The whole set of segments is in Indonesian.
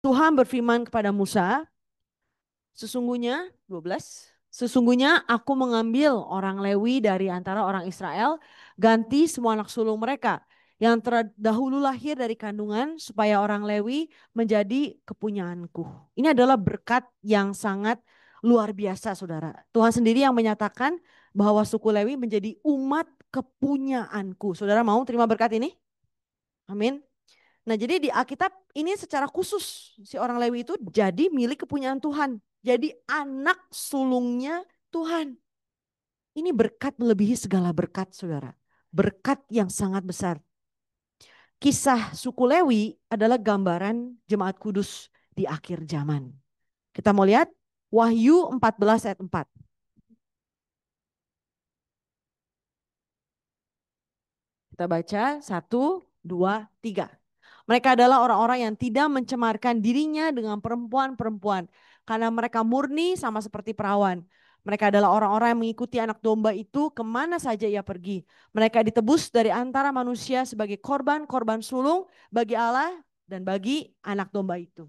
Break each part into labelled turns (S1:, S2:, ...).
S1: Tuhan berfirman kepada Musa, sesungguhnya 12, sesungguhnya aku mengambil orang Lewi dari antara orang Israel, ganti semua anak sulung mereka yang terdahulu lahir dari kandungan supaya orang Lewi menjadi kepunyaanku. Ini adalah berkat yang sangat luar biasa, Saudara. Tuhan sendiri yang menyatakan bahwa suku Lewi menjadi umat kepunyaanku. Saudara mau terima berkat ini? Amin. Nah, jadi di Alkitab ini secara khusus si orang Lewi itu jadi milik kepunyaan Tuhan. Jadi anak sulungnya Tuhan. Ini berkat melebihi segala berkat, Saudara. Berkat yang sangat besar. Kisah suku Lewi adalah gambaran jemaat kudus di akhir zaman. Kita mau lihat Wahyu 14 ayat 4. Kita baca 1, 2, 3. Mereka adalah orang-orang yang tidak mencemarkan dirinya dengan perempuan-perempuan. Karena mereka murni sama seperti perawan. Mereka adalah orang-orang yang mengikuti anak domba itu kemana saja ia pergi. Mereka ditebus dari antara manusia sebagai korban-korban sulung bagi Allah dan bagi anak domba itu.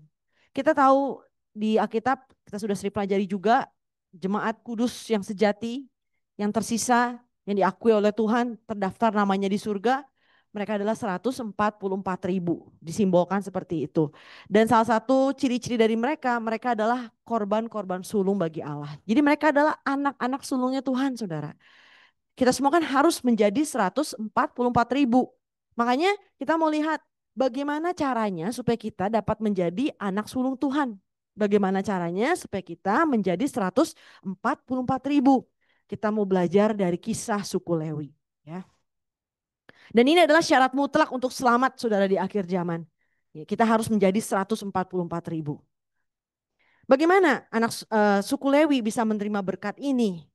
S1: Kita tahu di Alkitab, kita sudah sering pelajari juga, jemaat kudus yang sejati, yang tersisa, yang diakui oleh Tuhan, terdaftar namanya di surga, mereka adalah 144.000, disimbolkan seperti itu. Dan salah satu ciri-ciri dari mereka, mereka adalah korban-korban sulung bagi Allah. Jadi mereka adalah anak-anak sulungnya Tuhan, saudara. Kita semua kan harus menjadi 144.000. Makanya kita mau lihat bagaimana caranya supaya kita dapat menjadi anak sulung Tuhan. Bagaimana caranya supaya kita menjadi 144.000. Kita mau belajar dari kisah suku Lewi. Ya. Dan ini adalah syarat mutlak untuk selamat saudara di akhir zaman. Ya, kita harus menjadi 144.000. Bagaimana anak suku Lewi bisa menerima berkat ini?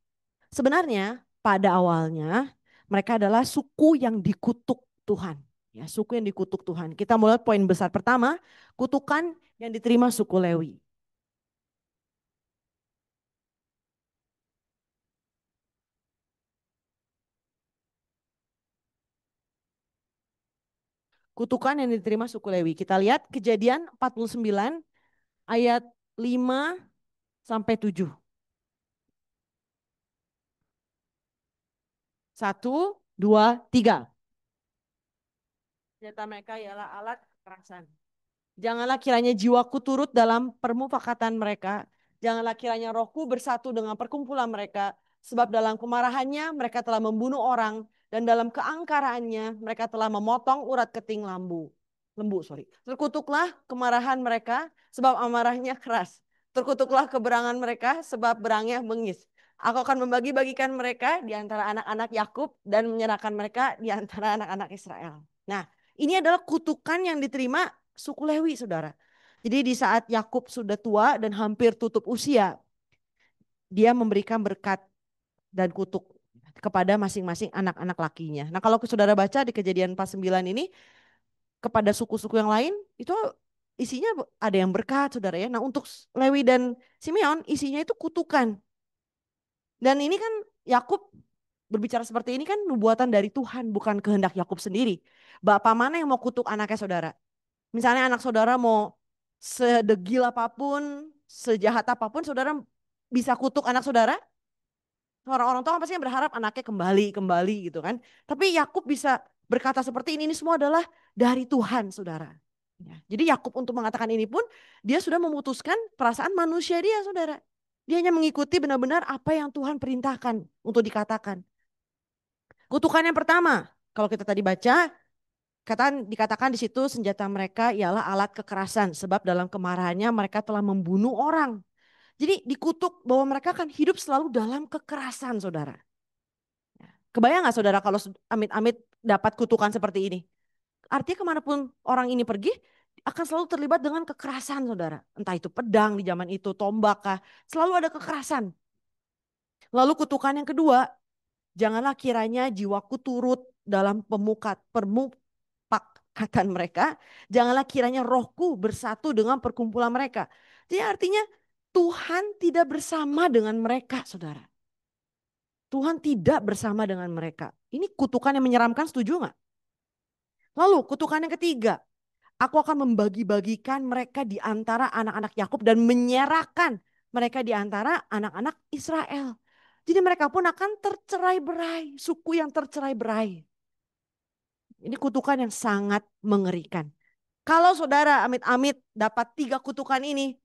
S1: Sebenarnya pada awalnya mereka adalah suku yang dikutuk Tuhan. Ya, suku yang dikutuk Tuhan. Kita mulai poin besar pertama, kutukan yang diterima suku Lewi. Kutukan yang diterima suku Lewi. Kita lihat Kejadian 49 ayat 5 sampai 7. 1, 2, 3. Senjata mereka ialah alat kekerasan. Janganlah kiranya jiwaku turut dalam permufakatan mereka. Janganlah kiranya rohku bersatu dengan perkumpulan mereka. Sebab dalam kemarahannya mereka telah membunuh orang. Dan dalam keangkaraannya mereka telah memotong urat keting lembu. Terkutuklah kemarahan mereka sebab amarahnya keras. Terkutuklah keberangan mereka sebab berangnya bengis. Aku akan membagi-bagikan mereka di antara anak-anak Yakub dan menyerahkan mereka di antara anak-anak Israel. Nah, ini adalah kutukan yang diterima suku Lewi, saudara. Jadi di saat Yakub sudah tua dan hampir tutup usia, dia memberikan berkat dan kutuk kepada masing-masing anak-anak lakinya. Nah, kalau saudara baca di Kejadian 49 ini, kepada suku-suku yang lain itu isinya ada yang berkat, saudara ya. Nah, untuk Lewi dan Simeon isinya itu kutukan. Dan ini kan Yakub berbicara seperti ini kan nubuatan dari Tuhan, bukan kehendak Yakub sendiri. Bapak mana yang mau kutuk anaknya, saudara? Misalnya anak saudara mau sedegil apapun, sejahat apapun, saudara bisa kutuk anak saudara. Orang-orang tua kan pasti berharap anaknya kembali gitu kan. Tapi Yakub bisa berkata seperti ini semua adalah dari Tuhan, saudara. Ya. Jadi Yakub untuk mengatakan ini pun dia sudah memutuskan perasaan manusia dia, saudara. Dia hanya mengikuti benar-benar apa yang Tuhan perintahkan untuk dikatakan. Kutukan yang pertama, kalau kita tadi baca, dikatakan di situ senjata mereka ialah alat kekerasan sebab dalam kemarahannya mereka telah membunuh orang. Jadi dikutuk bahwa mereka akan hidup selalu dalam kekerasan, saudara. Kebayang nggak saudara kalau amit-amit dapat kutukan seperti ini? Artinya kemanapun orang ini pergi akan selalu terlibat dengan kekerasan, saudara. Entah itu pedang di zaman itu, tombak kah, selalu ada kekerasan. Lalu kutukan yang kedua, janganlah kiranya jiwaku turut dalam permupakatan mereka. Janganlah kiranya rohku bersatu dengan perkumpulan mereka. Jadi artinya Tuhan tidak bersama dengan mereka, saudara. Tuhan tidak bersama dengan mereka. Ini kutukan yang menyeramkan, setuju nggak? Lalu kutukan yang ketiga, Aku akan membagi-bagikan mereka di antara anak-anak Yakub dan menyerahkan mereka di antara anak-anak Israel. Jadi mereka pun akan tercerai-berai, suku yang tercerai-berai. Ini kutukan yang sangat mengerikan. Kalau saudara amit-amit dapat 3 kutukan ini,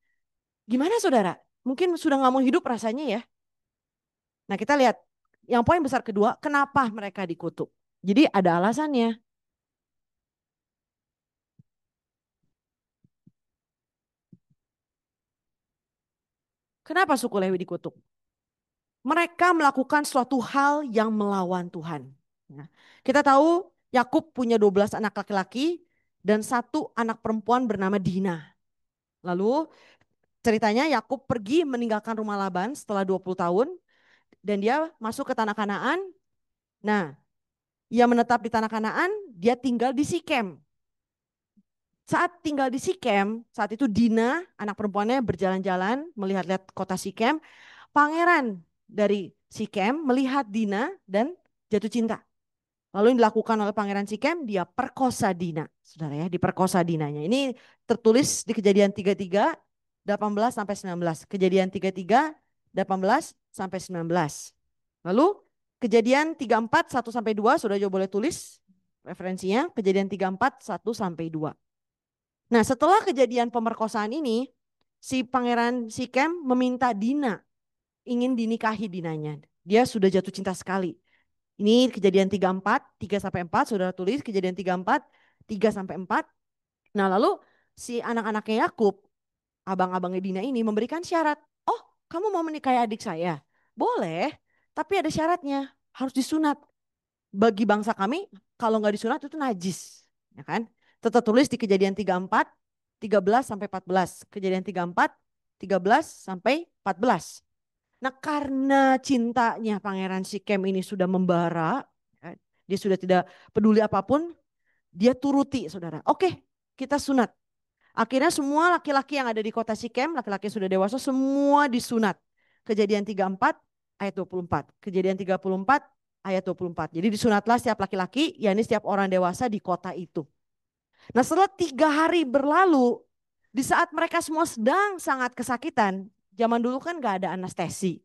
S1: gimana saudara? Mungkin sudah nggak mau hidup rasanya ya. Nah kita lihat, yang poin besar kedua, kenapa mereka dikutuk? Jadi ada alasannya. Kenapa suku Lewi dikutuk? Mereka melakukan suatu hal yang melawan Tuhan. Ya. Kita tahu Yakub punya 12 anak laki-laki dan 1 anak perempuan bernama Dina. Lalu ceritanya Yakub pergi meninggalkan rumah Laban setelah 20 tahun dan dia masuk ke tanah Kanaan. Nah, ia menetap di tanah Kanaan, dia tinggal di Sikem. Saat tinggal di Sikem, saat itu Dina, anak perempuannya berjalan-jalan melihat-lihat kota Sikem. Pangeran dari Sikem melihat Dina dan jatuh cinta. Lalu yang dilakukan oleh Pangeran Sikem, dia perkosa Dina. Saudara ya, diperkosa Dinanya. Ini tertulis di Kejadian 33, 18 sampai 19. Kejadian 33, 18 sampai 19. Lalu Kejadian 34, 1 sampai 2, saudara juga boleh tulis referensinya. Kejadian 34, 1 sampai 2. Nah, setelah kejadian pemerkosaan ini, si Pangeran Sikem meminta Dina, ingin dinikahi Dinanya. Dia sudah jatuh cinta sekali. Ini Kejadian 34, 3 sampai 4, saudara tulis Kejadian 34, 3 sampai 4. Nah, lalu si anak-anaknya Yakub, abang-abangnya Dina ini memberikan syarat. Oh, kamu mau menikahi adik saya? Boleh, tapi ada syaratnya, harus disunat. Bagi bangsa kami, kalau nggak disunat itu najis, ya kan? Tetap tulis di Kejadian 34, 13 sampai 14. Kejadian 34, 13 sampai 14. Nah, karena cintanya Pangeran Sikem ini sudah membara, ya, dia sudah tidak peduli apapun, dia turuti saudara. Oke, kita sunat. Akhirnya semua laki-laki yang ada di kota Sikem, laki-laki yang sudah dewasa, semua disunat. Kejadian 34 ayat 24. Kejadian 34 ayat 24. Jadi disunatlah setiap laki-laki, yakni setiap orang dewasa di kota itu. Nah setelah 3 hari berlalu, di saat mereka semua sedang sangat kesakitan, zaman dulu kan gak ada anestesi.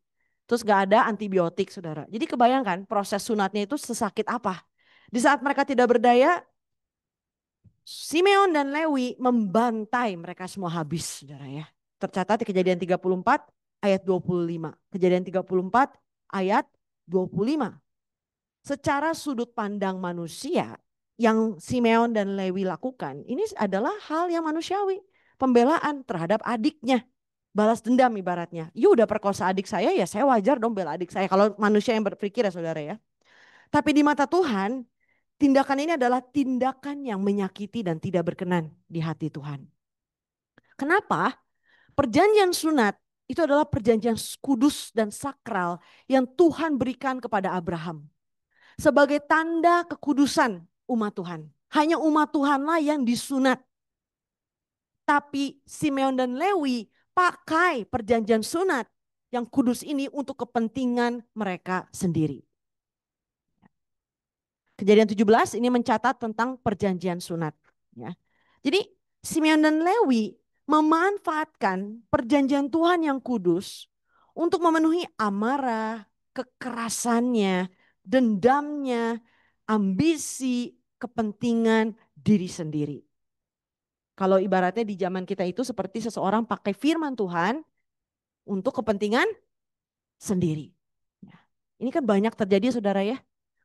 S1: Terus gak ada antibiotik saudara. Jadi kebayangkan proses sunatnya itu sesakit apa. Di saat mereka tidak berdaya, Simeon dan Lewi membantai mereka semua habis saudara ya. Tercatat di Kejadian 34 ayat 25. Kejadian 34 ayat 25. Secara sudut pandang manusia yang Simeon dan Lewi lakukan, ini adalah hal yang manusiawi. Pembelaan terhadap adiknya. Balas dendam ibaratnya. Ya udah perkosa adik saya, ya saya wajar dong bela adik saya. Kalau manusia yang berpikir ya saudara ya. Tapi di mata Tuhan, tindakan ini adalah tindakan yang menyakiti dan tidak berkenan di hati Tuhan. Kenapa? Perjanjian sunat itu adalah perjanjian kudus dan sakral yang Tuhan berikan kepada Abraham. Sebagai tanda kekudusan umat Tuhan. Hanya umat Tuhanlah yang disunat. Tapi Simeon dan Lewi pakai perjanjian sunat yang kudus ini untuk kepentingan mereka sendiri. Kejadian 17 ini mencatat tentang perjanjian sunat. Ya. Jadi Simeon dan Lewi memanfaatkan perjanjian Tuhan yang kudus untuk memenuhi amarah, kekerasannya, dendamnya, ambisi, kepentingan diri sendiri. Kalau ibaratnya di zaman kita itu seperti seseorang pakai firman Tuhan untuk kepentingan sendiri. Ya. Ini kan banyak terjadi saudara ya.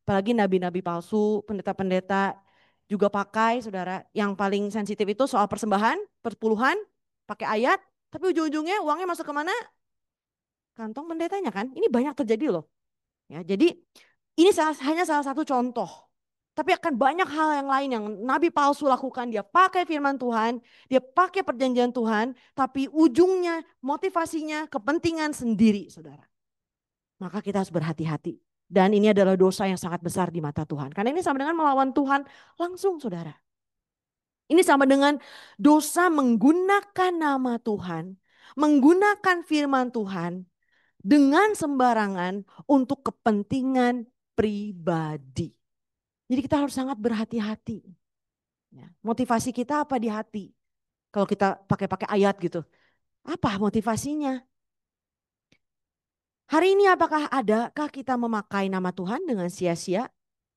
S1: Apalagi nabi-nabi palsu, pendeta-pendeta juga pakai saudara. Yang paling sensitif itu soal persembahan, perpuluhan, pakai ayat. Tapi ujung-ujungnya uangnya masuk ke mana? Kantong pendetanya kan. Ini banyak terjadi loh. Ya, jadi ini hanya salah satu contoh. Tapi akan banyak hal yang lain yang nabi palsu lakukan. Dia pakai firman Tuhan, dia pakai perjanjian Tuhan, tapi ujungnya, motivasinya, kepentingan sendiri, saudara. Maka kita harus berhati-hati. Dan ini adalah dosa yang sangat besar di mata Tuhan. Karena ini sama dengan melawan Tuhan langsung, saudara. Ini sama dengan dosa menggunakan nama Tuhan, menggunakan firman Tuhan dengan sembarangan untuk kepentingan pribadi. Jadi kita harus sangat berhati-hati. Ya. Motivasi kita apa di hati? Kalau kita pakai ayat gitu. Apa motivasinya? Hari ini adakah kita memakai nama Tuhan dengan sia-sia?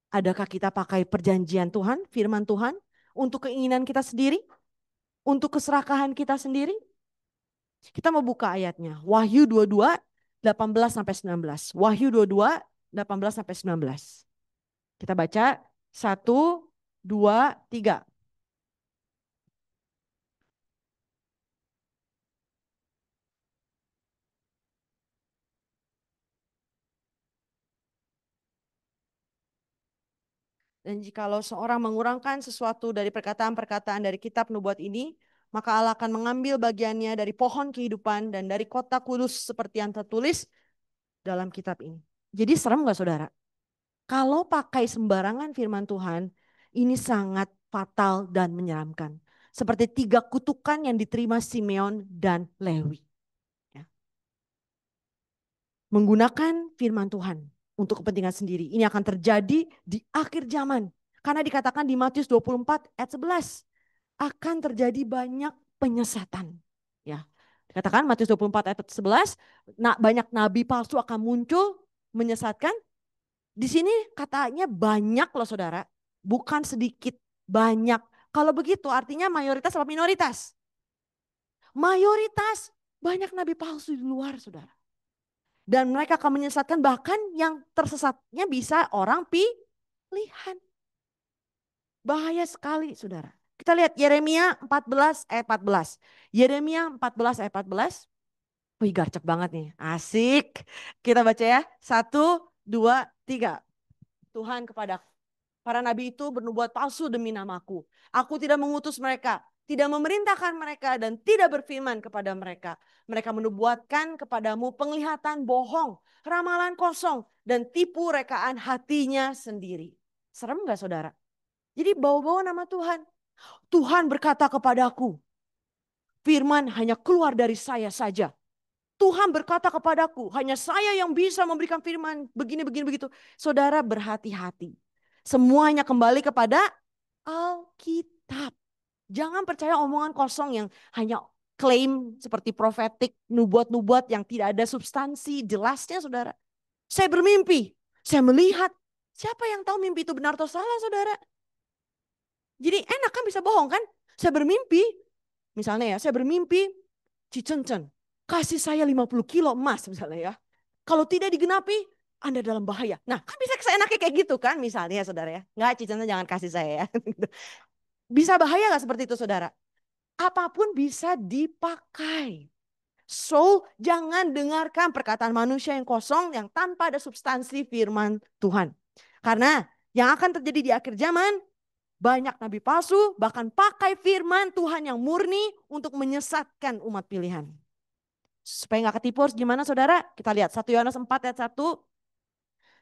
S1: Adakah kita pakai perjanjian Tuhan, firman Tuhan untuk keinginan kita sendiri? Untuk keserakahan kita sendiri? Kita mau buka ayatnya. Wahyu 22, 18 sampai 19. Wahyu 22, 18 sampai 19. Kita baca 1, 2, 3. Dan jikalau seorang mengurangkan sesuatu dari perkataan-perkataan dari kitab nubuat ini, maka Allah akan mengambil bagiannya dari pohon kehidupan dan dari kota kudus seperti yang tertulis dalam kitab ini. Jadi serem gak saudara? Kalau pakai sembarangan firman Tuhan, ini sangat fatal dan menyeramkan. Seperti 3 kutukan yang diterima Simeon dan Lewi. Ya. Menggunakan firman Tuhan untuk kepentingan sendiri. Ini akan terjadi di akhir zaman. Karena dikatakan di Matius 24 ayat 11. Akan terjadi banyak penyesatan. Ya. Dikatakan Matius 24 ayat 11. Banyak nabi palsu akan muncul menyesatkan. Di sini katanya banyak loh saudara. Bukan sedikit, banyak. Kalau begitu artinya mayoritas atau minoritas? Mayoritas. Banyak nabi palsu di luar saudara. Dan mereka akan menyesatkan, bahkan yang tersesatnya bisa orang pilihan. Bahaya sekali saudara. Kita lihat Yeremia 14 ayat 14. Yeremia 14 ayat 14. Wih garcep banget nih. Asik. Kita baca ya. 1, 2, 3. Tuhan kepada para nabi itu bernubuat palsu demi namaku. Aku tidak mengutus mereka, tidak memerintahkan mereka, dan tidak berfirman kepada mereka. Mereka menubuatkan kepadamu penglihatan bohong, ramalan kosong, dan tipu rekaan hatinya sendiri. Serem gak saudara? Jadi bawa-bawa nama Tuhan. Tuhan berkata kepadaku, firman hanya keluar dari saya saja. Tuhan berkata kepadaku, hanya saya yang bisa memberikan firman begini begitu. Saudara berhati-hati. Semuanya kembali kepada Alkitab. Jangan percaya omongan kosong yang hanya klaim seperti profetik, nubuat-nubuat yang tidak ada substansi jelasnya saudara. Saya bermimpi, saya melihat. Siapa yang tahu mimpi itu benar atau salah saudara? Jadi enak kan bisa bohong kan? Saya bermimpi, misalnya ya, saya bermimpi Cicencen, kasih saya 50 kilo emas misalnya ya. Kalau tidak digenapi, Anda dalam bahaya. Nah kan bisa seenaknya kayak gitu kan misalnya saudara ya. Enggak Cicencen jangan kasih saya ya. Bisa bahaya gak seperti itu saudara? Apapun bisa dipakai. So jangan dengarkan perkataan manusia yang kosong yang tanpa ada substansi firman Tuhan. Karena yang akan terjadi di akhir zaman, banyak nabi palsu bahkan pakai firman Tuhan yang murni untuk menyesatkan umat pilihan. Supaya nggak ketipu harus gimana saudara? Kita lihat 1 Yohanes 4 ayat 1.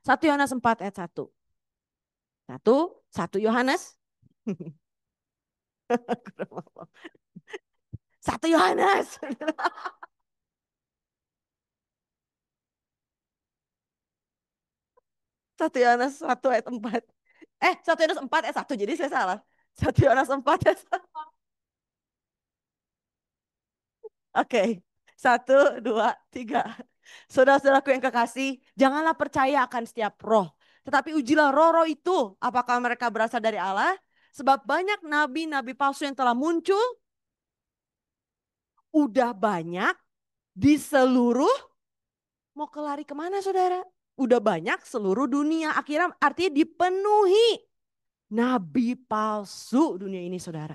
S1: 1 Yohanes 4 ayat 1. 1 Yohanes. 1 Yohanes. 1 Yohanes 1 ayat 4. 1 Yohanes 4 ayat 1. Jadi saya salah. 1 Yohanes 4 ayat 1. Oke. 1, 2, 3. Saudara-saudaraku yang kekasih, janganlah percaya akan setiap roh. Tetapi ujilah roh-roh itu, apakah mereka berasal dari Allah. Sebab banyak nabi-nabi palsu yang telah muncul. Udah banyak di seluruh, mau kelari kemana saudara? Udah banyak seluruh dunia. Akhirnya artinya dipenuhi nabi palsu dunia ini saudara.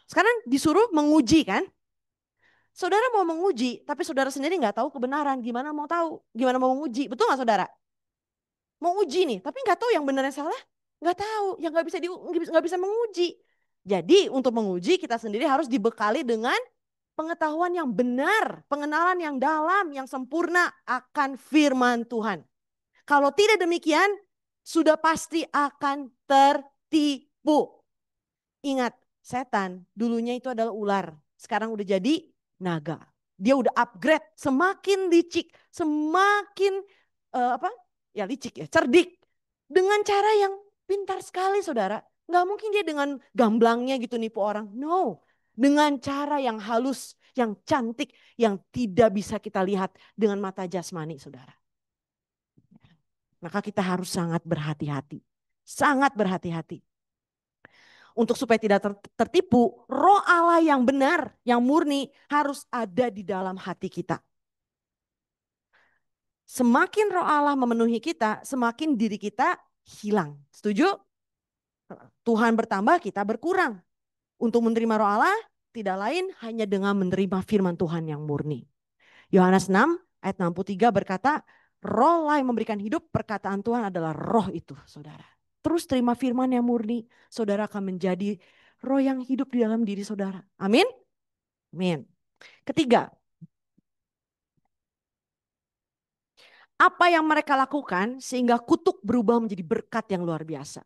S1: Sekarang disuruh menguji kan? Saudara mau menguji, tapi saudara sendiri nggak tahu kebenaran. Gimana mau tahu? Gimana mau menguji? Betul nggak saudara? Mau uji nih, tapi nggak tahu yang benar yang salah. Nggak tahu, yang nggak bisa menguji. Jadi untuk menguji kita sendiri harus dibekali dengan pengetahuan yang benar, pengenalan yang dalam, yang sempurna akan firman Tuhan. Kalau tidak demikian, sudah pasti akan tertipu. Ingat, setan dulunya itu adalah ular. Sekarang udah jadi naga. Dia udah upgrade, semakin licik, semakin apa? Ya licik ya, cerdik. Dengan cara yang pintar sekali saudara. Nggak mungkin dia dengan gamblangnya gitu nipu orang. No, dengan cara yang halus, yang cantik, yang tidak bisa kita lihat dengan mata jasmani, saudara. Maka kita harus sangat berhati-hati. Sangat berhati-hati. Untuk supaya tidak tertipu, roh Allah yang benar, yang murni harus ada di dalam hati kita. Semakin roh Allah memenuhi kita, semakin diri kita hilang. Setuju? Tuhan bertambah, kita berkurang. Untuk menerima roh Allah, tidak lain hanya dengan menerima firman Tuhan yang murni. Yohanes 6 ayat 63 berkata, roh lah yang memberikan hidup, perkataan Tuhan adalah roh itu, saudara. Terus terima firman yang murni, saudara akan menjadi roh yang hidup di dalam diri saudara. Amin? Amin. Ketiga, apa yang mereka lakukan sehingga kutuk berubah menjadi berkat yang luar biasa.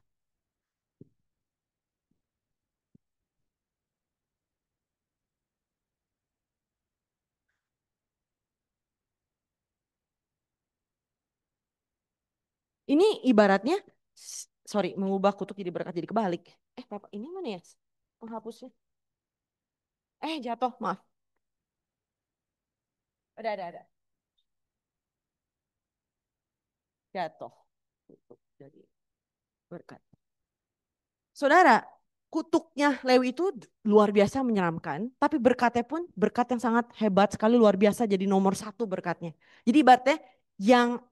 S1: Ini ibaratnya, sorry, mengubah kutuk jadi berkat jadi kebalik. Bapak, ini mana ya penghapusnya? Jatuh, maaf. Ada. Jatuh. Kutuk jadi berkat. Saudara, kutuknya Lewi itu luar biasa menyeramkan, tapi berkatnya pun berkat yang sangat hebat sekali, luar biasa, jadi nomor satu berkatnya. Jadi ibaratnya yang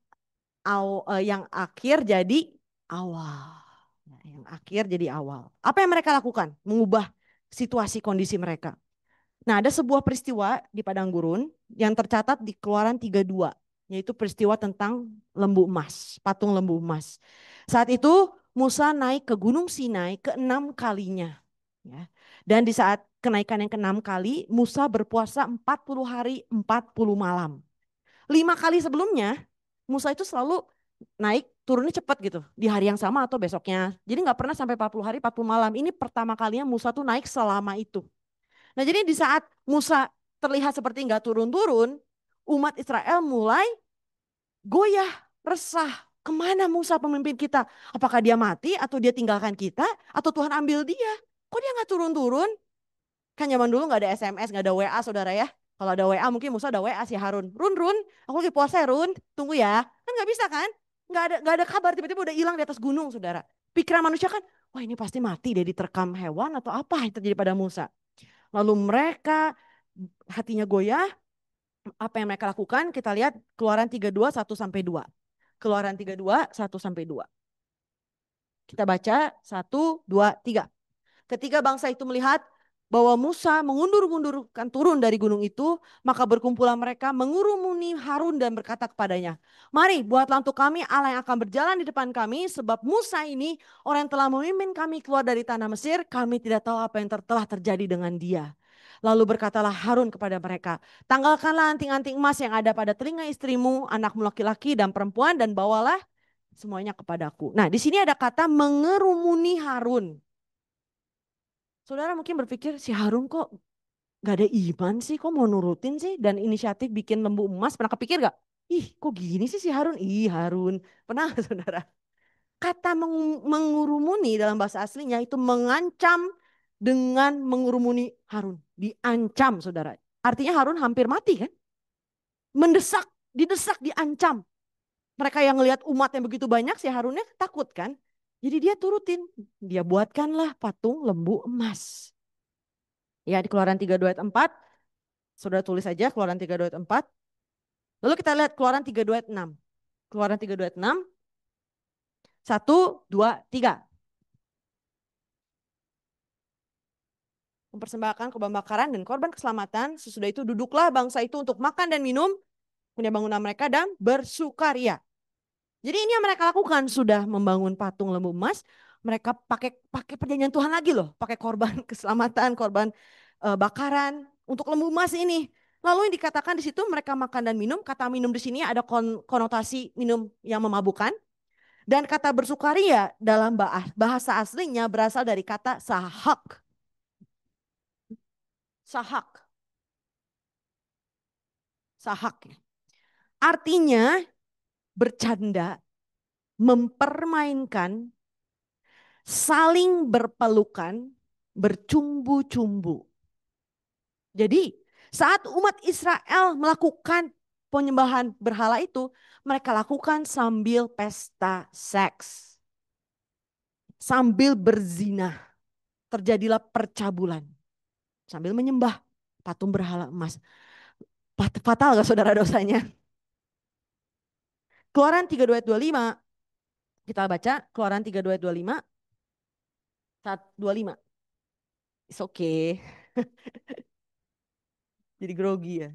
S1: yang akhir jadi awal. Nah, yang akhir jadi awal. Apa yang mereka lakukan? Mengubah situasi kondisi mereka. Nah, ada sebuah peristiwa di padang gurun yang tercatat di Keluaran 32, yaitu peristiwa tentang lembu emas, patung lembu emas. Saat itu Musa naik ke Gunung Sinai keenam kalinya. Ya. Dan di saat kenaikan yang keenam kali, Musa berpuasa 40 hari 40 malam. 5 kali sebelumnya, Musa itu selalu naik turunnya cepat gitu. Di hari yang sama atau besoknya. Jadi nggak pernah sampai 40 hari 40 malam. Ini pertama kalinya Musa tuh naik selama itu. Nah jadi di saat Musa terlihat seperti nggak turun-turun, umat Israel mulai goyah, resah. Kemana Musa pemimpin kita? Apakah dia mati atau dia tinggalkan kita atau Tuhan ambil dia? Kok dia nggak turun-turun? Kan zaman dulu nggak ada SMS, nggak ada WA saudara ya. Kalau ada WA mungkin Musa ada WA si Harun. Run, aku lagi puasa ya Run, tunggu ya. Kan nggak bisa kan? Nggak ada kabar tiba-tiba udah hilang di atas gunung saudara. Pikiran manusia kan, wah ini pasti mati deh diterkam hewan atau apa yang terjadi pada Musa. Lalu mereka hatinya goyah, apa yang mereka lakukan? Kita lihat Keluaran 32 1 sampai 2. Keluaran 32 1 sampai 2. Kita baca 1, 2, 3. Ketika bangsa itu melihat bahwa Musa mengundur-undurkan turun dari gunung itu, maka berkumpulah mereka mengurumuni Harun dan berkata kepadanya, mari buatlah untuk kami Allah yang akan berjalan di depan kami, sebab Musa ini orang yang telah memimpin kami keluar dari tanah Mesir, kami tidak tahu apa yang telah terjadi dengan dia. Lalu berkatalah Harun kepada mereka, tanggalkanlah anting-anting emas yang ada pada telinga istrimu, anakmu laki-laki dan perempuan, dan bawalah semuanya kepadaku. Nah, di sini ada kata mengerumuni Harun. Saudara mungkin berpikir si Harun kok gak ada iman sih, kok mau nurutin sih dan inisiatif bikin lembu emas. Pernah kepikir gak? Ih kok gini sih si Harun? Ih Harun. Pernah saudara? Kata mengurumuni dalam bahasa aslinya itu mengancam dengan mengurumuni Harun. Diancam saudara. Artinya Harun hampir mati kan? Mendesak, didesak, diancam. Mereka yang ngelihat umat yang begitu banyak si Harunnya takut kan? Jadi dia turutin. Dia buatkanlah patung lembu emas. Ya di Keluaran 32 ayat 4. Saudara tulis saja Keluaran 32 ayat 4. Lalu kita lihat Keluaran 32 ayat 6. Keluaran 32 ayat 6. 1, 2, 3. Mempersembahkan korban bakaran dan korban keselamatan. Sesudah itu duduklah bangsa itu untuk makan dan minum. Punya bangunan mereka dan bersukaria. Jadi ini yang mereka lakukan. Sudah membangun patung lembu emas. Mereka pakai perjanjian Tuhan lagi loh. Pakai korban keselamatan, korban bakaran untuk lembu emas ini. Lalu yang dikatakan di situ mereka makan dan minum. Kata minum di sini ada konotasi minum yang memabukkan. Dan kata bersukaria dalam bahasa aslinya berasal dari kata sahak. Sahak. Sahak. Artinya bercanda, mempermainkan, saling berpelukan, bercumbu-cumbu. Jadi saat umat Israel melakukan penyembahan berhala itu, mereka lakukan sambil pesta seks, sambil berzina, terjadilah percabulan, sambil menyembah patung berhala emas. Fatal gak saudara dosanya? Keluaran 32 ayat 25, kita baca Keluaran 32 ayat 25, 25. It's okay. Jadi grogi ya.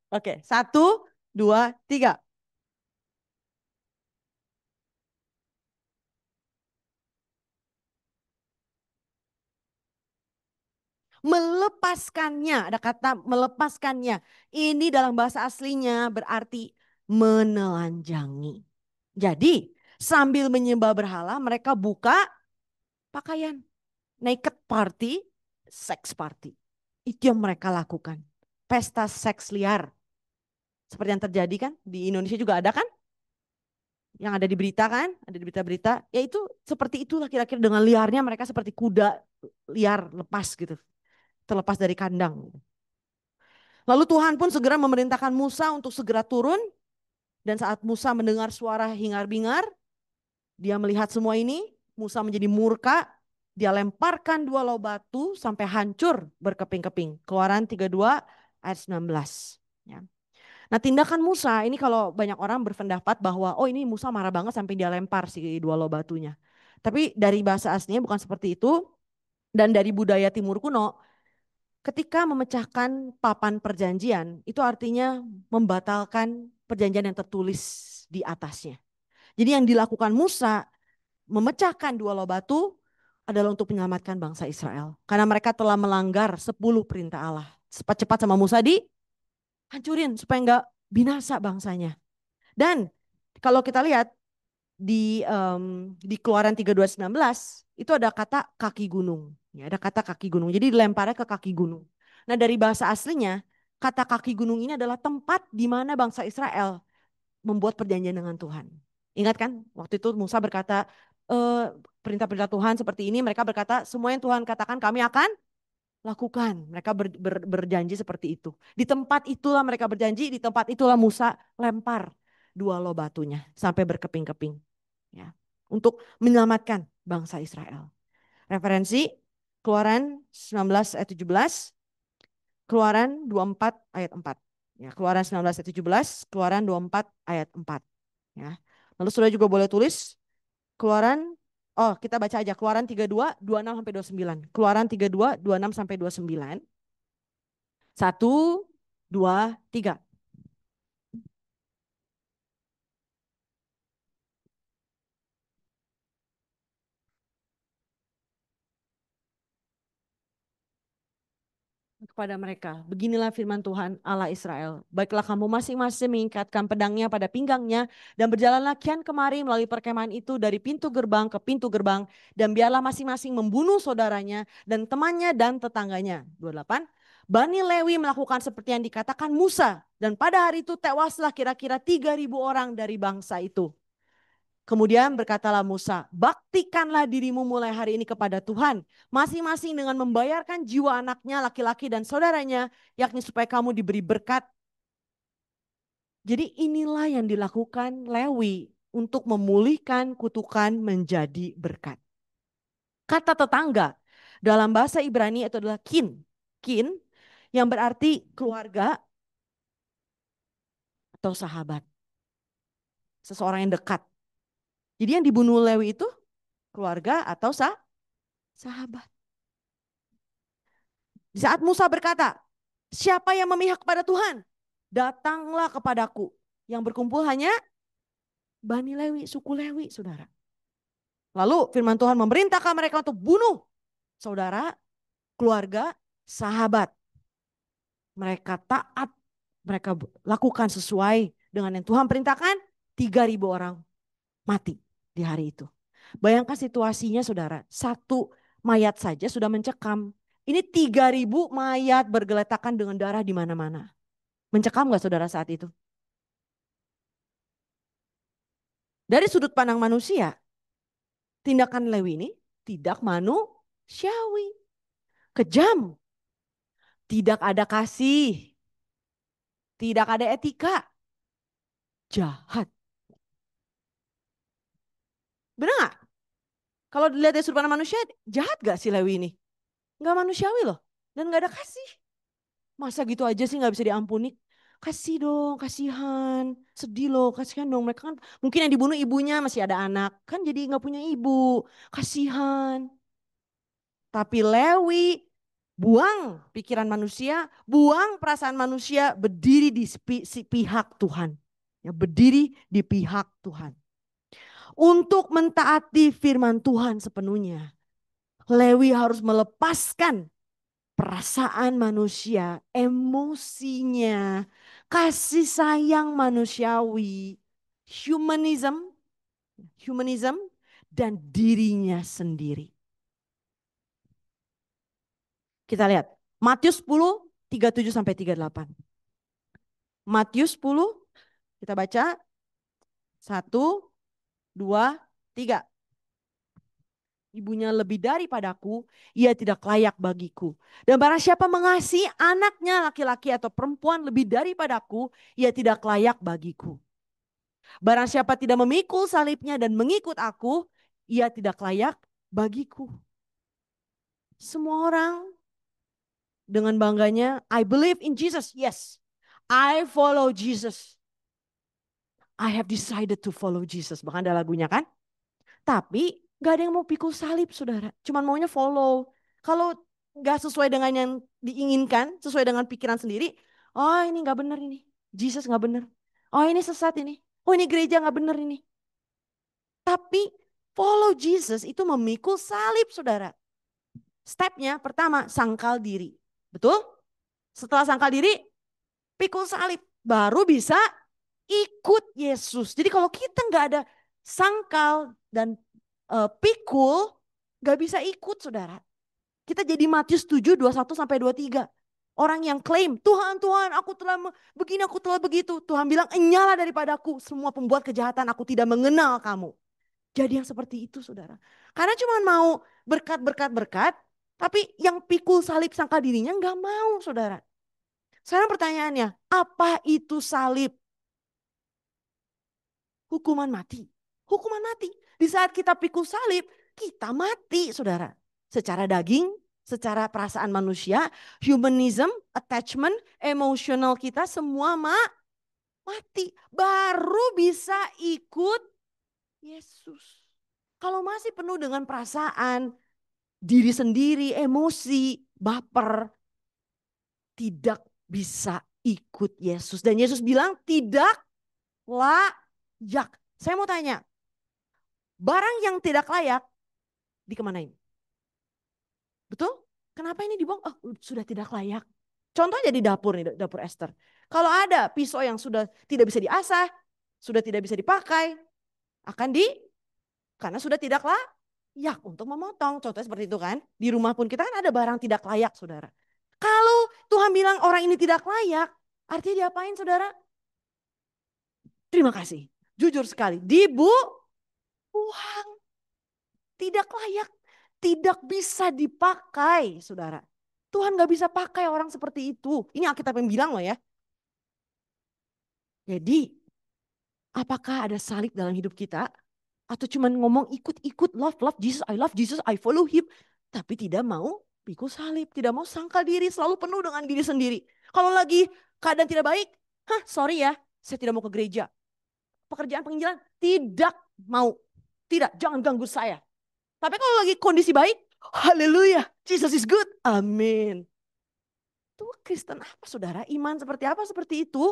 S1: Oke, 1, 2, 3. Melepaskannya, ada kata melepaskannya. Ini dalam bahasa aslinya berarti menelanjangi. Jadi sambil menyembah berhala mereka buka pakaian. Naked party, sex party. Itu yang mereka lakukan. Pesta seks liar. Seperti yang terjadi kan di Indonesia juga ada kan? Yang ada di berita kan? Ada di berita-berita. Ya itu seperti itulah kira-kira dengan liarnya mereka seperti kuda liar lepas gitu. Terlepas dari kandang. Lalu Tuhan pun segera memerintahkan Musa untuk segera turun. Dan saat Musa mendengar suara hingar-bingar, dia melihat semua ini, Musa menjadi murka, dia lemparkan 2 loh batu sampai hancur berkeping-keping. Keluaran 32 ayat 19. Ya. Nah tindakan Musa ini kalau banyak orang berpendapat bahwa oh ini Musa marah banget sampai dia lempar si 2 loh batunya. Tapi dari bahasa aslinya bukan seperti itu. Dan dari budaya Timur kuno, ketika memecahkan papan perjanjian, itu artinya membatalkan perjanjian yang tertulis di atasnya. Jadi yang dilakukan Musa, memecahkan 2 loh batu adalah untuk menyelamatkan bangsa Israel. Karena mereka telah melanggar 10 perintah Allah. Cepat-cepat sama Musa dihancurin supaya enggak binasa bangsanya. Dan kalau kita lihat di Keluaran 32:19 itu ada kata kaki gunung. Ya, ada kata kaki gunung. Jadi dilemparnya ke kaki gunung. Nah, dari bahasa aslinya kata kaki gunung ini adalah tempat di mana bangsa Israel membuat perjanjian dengan Tuhan. Ingat kan? Waktu itu Musa berkata perintah-perintah Tuhan seperti ini, mereka berkata semua yang Tuhan katakan kami akan lakukan. Mereka berjanji seperti itu. Di tempat itulah mereka berjanji, di tempat itulah Musa lempar 2 loh batunya sampai berkeping-keping. Ya, untuk menyelamatkan bangsa Israel. Referensi Keluaran 19 ayat 17, Keluaran 24 ayat 4. Ya, Keluaran 19 ayat 17, Keluaran 24 ayat 4. Ya. Lalu sudah juga boleh tulis Keluaran, oh kita baca aja Keluaran 32, 26 sampai 29. Keluaran 32, 26 sampai 29. 1, 2, 3. Kepada mereka, beginilah firman Tuhan Allah Israel. Baiklah kamu masing-masing mengikatkan pedangnya pada pinggangnya dan berjalanlah kian kemari melalui perkemahan itu dari pintu gerbang ke pintu gerbang dan biarlah masing-masing membunuh saudaranya dan temannya dan tetangganya. 28. Bani Lewi melakukan seperti yang dikatakan Musa dan pada hari itu tewaslah kira-kira 3.000 orang dari bangsa itu. Kemudian berkatalah Musa, baktikanlah dirimu mulai hari ini kepada Tuhan, masing-masing dengan membayarkan jiwa anaknya laki-laki dan saudaranya, yakni supaya kamu diberi berkat. Jadi inilah yang dilakukan Lewi untuk memulihkan kutukan menjadi berkat. Kata tetangga dalam bahasa Ibrani itu adalah kin. Kin yang berarti keluarga atau sahabat. Seseorang yang dekat. Jadi yang dibunuh Lewi itu keluarga atau sahabat. Di saat Musa berkata, siapa yang memihak kepada Tuhan? Datanglah kepadaku. Yang berkumpul hanya Bani Lewi, suku Lewi, saudara. Lalu firman Tuhan memerintahkan mereka untuk bunuh saudara, keluarga, sahabat. Mereka taat, mereka lakukan sesuai dengan yang Tuhan perintahkan. 3.000 orang mati di hari itu. Bayangkan situasinya saudara, satu mayat saja sudah mencekam. Ini 3.000 mayat bergeletakan dengan darah di mana-mana. Mencekam gak saudara saat itu? Dari sudut pandang manusia, tindakan Lewi ini tidak manusiawi, kejam, tidak ada kasih, tidak ada etika, jahat. Benar nggak? Kalau dilihat dari sudut pandang manusia, jahat gak si Lewi ini? Nggak manusiawi loh. Dan nggak ada kasih. Masa gitu aja sih nggak bisa diampuni? Kasih dong, kasihan. Sedih loh, kasihan dong. Mereka kan mungkin yang dibunuh ibunya masih ada anak. Kan jadi nggak punya ibu. Kasihan. Tapi Lewi buang pikiran manusia, buang perasaan manusia, berdiri di pihak Tuhan. Ya, berdiri di pihak Tuhan. Untuk mentaati firman Tuhan sepenuhnya. Lewi harus melepaskan perasaan manusia, emosinya, kasih sayang manusiawi, humanism, humanism dan dirinya sendiri. Kita lihat Matius 10 37 sampai 38. Matius 10 kita baca 1 2 3. Ibunya lebih daripadaku, ia tidak layak bagiku. Dan barang siapa mengasihi anaknya laki-laki atau perempuan lebih daripadaku, ia tidak layak bagiku. Barang siapa tidak memikul salibnya dan mengikut aku, ia tidak layak bagiku. Semua orang dengan bangganya, I believe in Jesus. Yes, I follow Jesus. I have decided to follow Jesus. Bahkan ada lagunya kan? Tapi gak ada yang mau pikul salib saudara. Cuman maunya follow. Kalau gak sesuai dengan yang diinginkan, sesuai dengan pikiran sendiri. Oh ini gak benar ini. Jesus gak benar. Oh ini sesat ini. Oh ini gereja gak benar ini. Tapi follow Jesus itu memikul salib saudara. Stepnya pertama sangkal diri. Betul? Setelah sangkal diri pikul salib. Baru bisa ikut Yesus. Jadi kalau kita nggak ada sangkal dan pikul, nggak bisa ikut saudara. Kita jadi Matius 7, 21 sampai 23. Orang yang klaim, Tuhan, Tuhan, aku telah begini, aku telah begitu. Tuhan bilang, enyala daripadaku, semua pembuat kejahatan, aku tidak mengenal kamu. Jadi yang seperti itu saudara. Karena cuma mau berkat, tapi yang pikul salib sangka dirinya nggak mau saudara. Sekarang pertanyaannya, apa itu salib? Hukuman mati. Hukuman mati. Di saat kita pikul salib, kita mati saudara. Secara daging, secara perasaan manusia, humanism, attachment, emosional kita semua mati. Baru bisa ikut Yesus. Kalau masih penuh dengan perasaan, diri sendiri, emosi, baper, tidak bisa ikut Yesus. Dan Yesus bilang tidak layak. Saya mau tanya, barang yang tidak layak dikemanain? Betul? Kenapa ini dibuang? Oh, sudah tidak layak. Contohnya di dapur nih, dapur Esther. Kalau ada pisau yang sudah tidak bisa diasah, sudah tidak bisa dipakai, akan karena sudah tidak layak untuk memotong. Contohnya seperti itu kan. Di rumah pun kita kan ada barang tidak layak saudara. Kalau Tuhan bilang orang ini tidak layak, artinya diapain saudara? Terima kasih. Jujur sekali, dibuang. Tidak layak, tidak bisa dipakai saudara. Tuhan gak bisa pakai orang seperti itu. Ini Alkitab yang bilang loh ya. Jadi apakah ada salib dalam hidup kita? Atau cuma ngomong ikut-ikut, love Jesus, I follow him. Tapi tidak mau pikul salib, tidak mau sangkal diri, selalu penuh dengan diri sendiri. Kalau lagi keadaan tidak baik, sorry ya, saya tidak mau ke gereja. Pekerjaan penginjilan, tidak mau. Tidak, jangan ganggu saya. Tapi kalau lagi kondisi baik, haleluya, Jesus is good, amin. Itu Kristen apa saudara? Iman seperti apa seperti itu?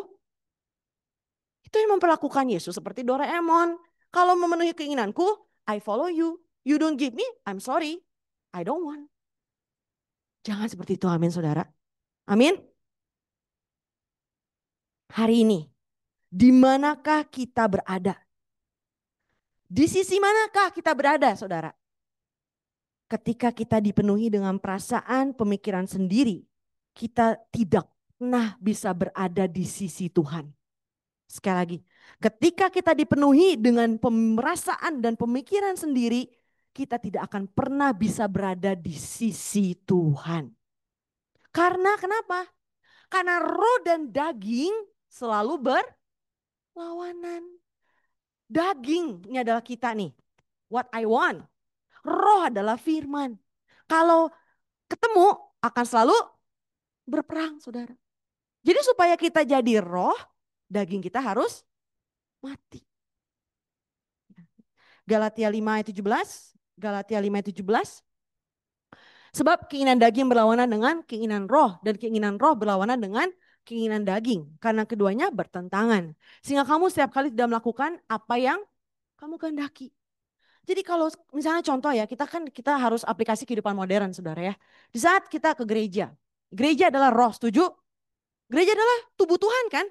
S1: Itu yang memperlakukan Yesus seperti Doraemon. Kalau memenuhi keinginanku, I follow you. You don't give me, I'm sorry. I don't want. Jangan seperti itu, amin saudara. Amin. Hari ini, di manakah kita berada? Di sisi manakah kita berada saudara? Ketika kita dipenuhi dengan perasaan pemikiran sendiri, kita tidak pernah bisa berada di sisi Tuhan. Sekali lagi, Ketika kita dipenuhi dengan perasaan dan pemikiran sendiri, kita tidak akan pernah bisa berada di sisi Tuhan. Karena kenapa? Karena roh dan daging selalu berlawanan. Daging ini adalah kita nih. What I want. Roh adalah firman. Kalau ketemu akan selalu berperang, saudara. Jadi supaya kita jadi roh, daging kita harus mati. Galatia 5 ayat 17. Galatia 5 ayat 17. Sebab keinginan daging berlawanan dengan keinginan roh. Dan keinginan roh berlawanan dengan keinginan daging. Karena keduanya bertentangan. Sehingga kamu setiap kali tidak melakukan apa yang kamu kehendaki. Jadi kalau misalnya contoh ya, kita harus aplikasi kehidupan modern, saudara ya. Di saat kita ke gereja, gereja adalah roh, setuju? Gereja adalah tubuh Tuhan kan?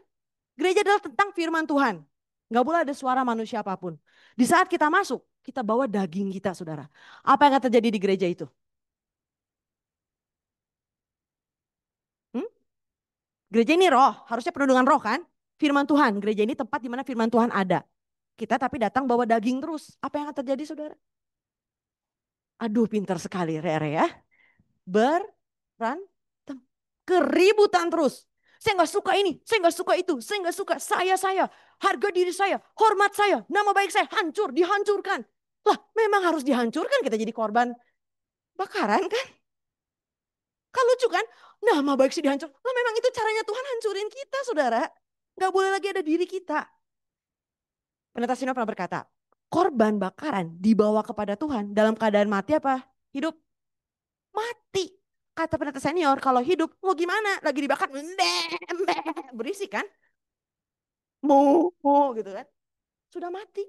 S1: Gereja adalah tentang firman Tuhan. Nggak boleh ada suara manusia apapun. Di saat kita masuk, kita bawa daging kita, saudara. Apa yang akan terjadi di gereja itu? Hmm? Gereja ini roh, harusnya penuh dengan roh kan? Firman Tuhan, gereja ini tempat di mana firman Tuhan ada. Kita tapi datang bawa daging terus. Apa yang akan terjadi, saudara? Aduh, pintar sekali, Rere ya. Berantem. Keributan terus. Saya nggak suka ini, saya nggak suka itu, saya nggak suka saya, harga diri saya, hormat saya, nama baik saya hancur, dihancurkan. Lah, memang harus dihancurkan kita jadi korban bakaran kan? Kan lucu kan? Nama baik sih dihancur. Lah, memang itu caranya Tuhan hancurin kita, saudara. Nggak boleh lagi ada diri kita. Pendeta Sino pernah berkata, korban bakaran dibawa kepada Tuhan dalam keadaan mati apa? Hidup? Mati. Kata pendeta senior, kalau hidup mau gimana? Lagi dibakar, berisik kan? Mu gitu kan? Sudah mati.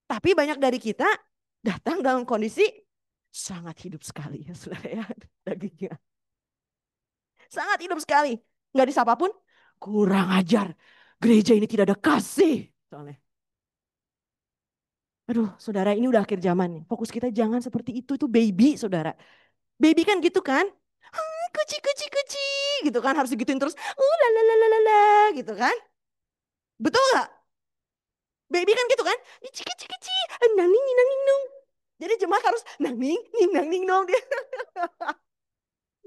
S1: Tapi banyak dari kita datang dalam kondisi sangat hidup sekali ya saudara ya. Dagingnya. Sangat hidup sekali. Nggak disapa pun, kurang ajar. Gereja ini tidak ada kasih. Soalnya. Aduh saudara ini udah akhir zaman nih. Fokus kita jangan seperti itu baby saudara. Baby kan gitu kan? Kuci kuci kuci gitu kan harus digituin terus. La gitu kan? Betul nggak? Baby kan gitu kan? Ciki ciki ciki, nang ning nang ning nung. Jadi jemaat harus nang ning nong dia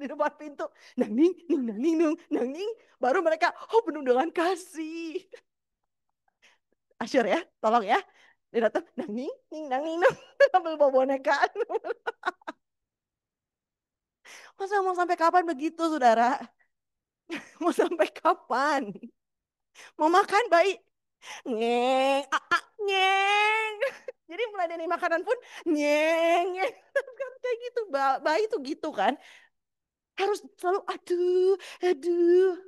S1: di depan pintu. Nang ning nung, nang ning. Baru mereka oh penuh dengan kasih. Asyur ya, tolong ya. Dia datang nang ning nung sambil bawa boneka. Masa mau sampai kapan begitu, saudara? Mau sampai kapan? Mau makan bayi? Ngeng, ngeng. Jadi mulai dari makanan pun ngeng, ngeng. Kan kayak gitu, bayi tuh gitu kan. Harus selalu aduh, aduh.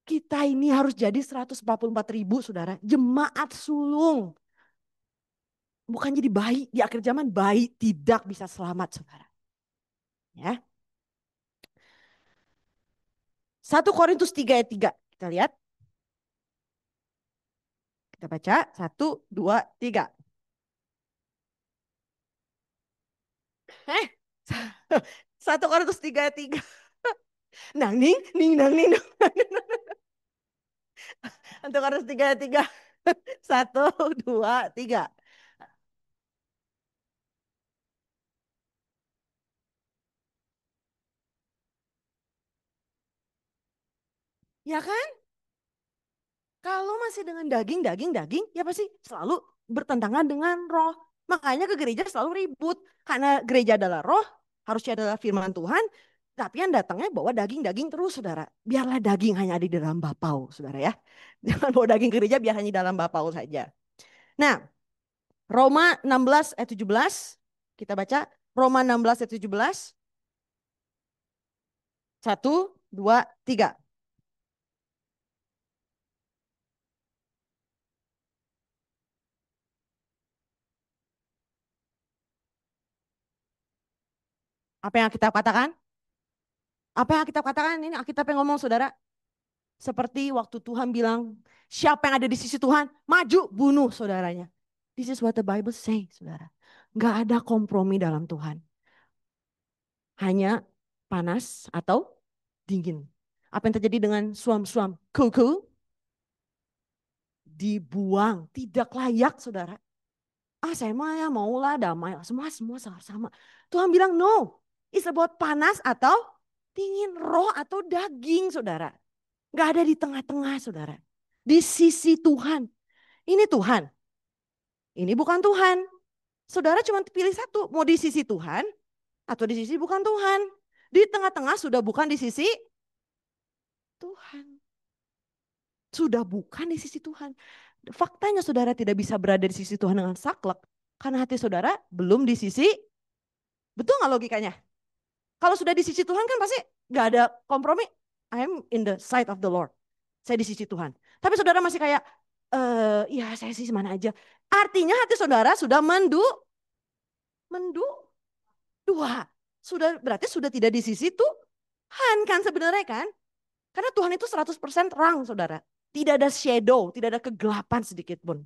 S1: Kita ini harus jadi 144.000 saudara. Jemaat sulung. Bukan jadi bayi. Di akhir zaman bayi tidak bisa selamat saudara. Ya. 1 Korintus 3 ayat 3. Kita lihat. Kita baca. 1, 2, 3. 1 Korintus 3 ayat 3. Nang ning, ning, nang ning. 1 Korintus 3 ayat 3. 1, 2, 3. Ya kan? Kalau masih dengan daging, daging, daging, ya pasti selalu bertentangan dengan roh. Makanya ke gereja selalu ribut. Karena gereja adalah roh, harusnya adalah firman Tuhan. Tapi yang datangnya bawa daging-daging terus, saudara. Biarlah daging hanya ada di dalam bapau, saudara ya. Jangan bawa daging ke gereja, biar hanya di dalam bapau saja. Nah, Roma 16 ayat 17. Kita baca Roma 16 ayat 17. 1, 2, 3. Apa yang kita katakan? Apa yang kita katakan ini kita pengen ngomong saudara. Seperti waktu Tuhan bilang, siapa yang ada di sisi Tuhan, maju bunuh saudaranya. This is what the Bible say, saudara. Gak ada kompromi dalam Tuhan. Hanya panas atau dingin. Apa yang terjadi dengan suam-suam kuku? dibuang, tidak layak saudara. Saya mah ya maulah damai, semua sama. Tuhan bilang no, it's about panas atau dingin, roh atau daging saudara. Gak ada di tengah-tengah saudara. Di sisi Tuhan, ini Tuhan, ini bukan Tuhan. Saudara cuma pilih satu, mau di sisi Tuhan atau di sisi bukan Tuhan. Di tengah-tengah sudah bukan di sisi Tuhan. Sudah bukan di sisi Tuhan. Faktanya saudara tidak bisa berada di sisi Tuhan dengan saklek. Karena hati saudara belum di sisi, betul gak logikanya? Kalau sudah di sisi Tuhan kan pasti gak ada kompromi. I'm in the side of the Lord. Saya di sisi Tuhan. Tapi saudara masih kayak, ya saya sih mana aja. Artinya hati saudara sudah dua. Berarti sudah tidak di sisi Tuhan kan sebenarnya kan. Karena Tuhan itu 100% terang saudara. Tidak ada shadow, tidak ada kegelapan sedikit pun.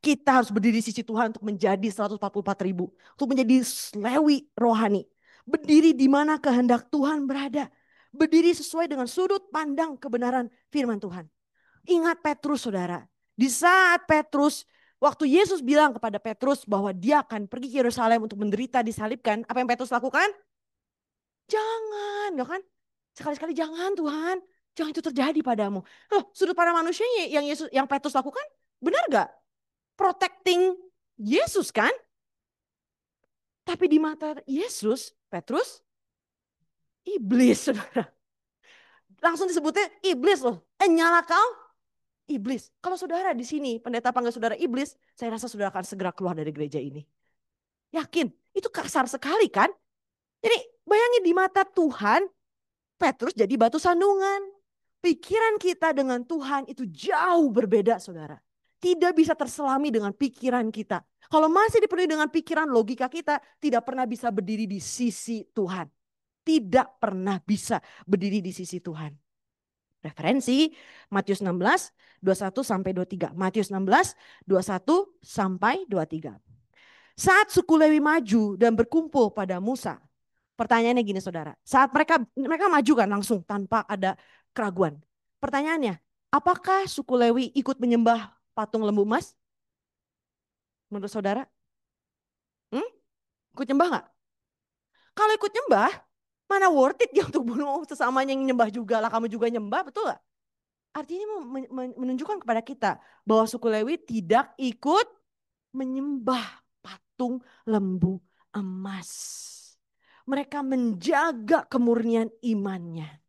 S1: Kita harus berdiri di sisi Tuhan untuk menjadi 144.000. Untuk menjadi Lewi rohani. Berdiri di mana kehendak Tuhan berada. Berdiri sesuai dengan sudut pandang kebenaran firman Tuhan. Ingat Petrus saudara. Di saat Petrus, waktu Yesus bilang kepada Petrus bahwa dia akan pergi ke Yerusalem untuk menderita disalibkan. Apa yang Petrus lakukan? Jangan, ya kan? Sekali-sekali jangan Tuhan. Jangan itu terjadi padamu. Loh, sudut pandang manusia yang Petrus lakukan benar gak? Protecting Yesus kan? Tapi di mata Yesus, Petrus, iblis saudara. Langsung disebutnya iblis loh. Nyala kau, iblis. Kalau saudara di sini, pendeta panggil saudara iblis, saya rasa saudara akan segera keluar dari gereja ini. Yakin, itu kasar sekali kan? Jadi bayangin di mata Tuhan, Petrus jadi batu sandungan. Pikiran kita dengan Tuhan itu jauh berbeda saudara. Tidak bisa terselami dengan pikiran kita. Kalau masih dipenuhi dengan pikiran logika kita, tidak pernah bisa berdiri di sisi Tuhan. Tidak pernah bisa berdiri di sisi Tuhan. Referensi Matius 16, 21 sampai 23. Matius 16, 21 sampai 23. Saat suku Lewi maju dan berkumpul pada Musa. Pertanyaannya gini saudara. Saat mereka maju kan langsung tanpa ada keraguan. Pertanyaannya, apakah suku Lewi ikut menyembah patung lembu emas? Menurut saudara? Ikut nyembah gak? Kalau ikut nyembah, mana worth it dia untuk bunuh sesamanya yang nyembah juga lah. Kamu juga nyembah, betul gak? Artinya menunjukkan kepada kita bahwa suku Lewi tidak ikut menyembah patung lembu emas. Mereka menjaga kemurnian imannya.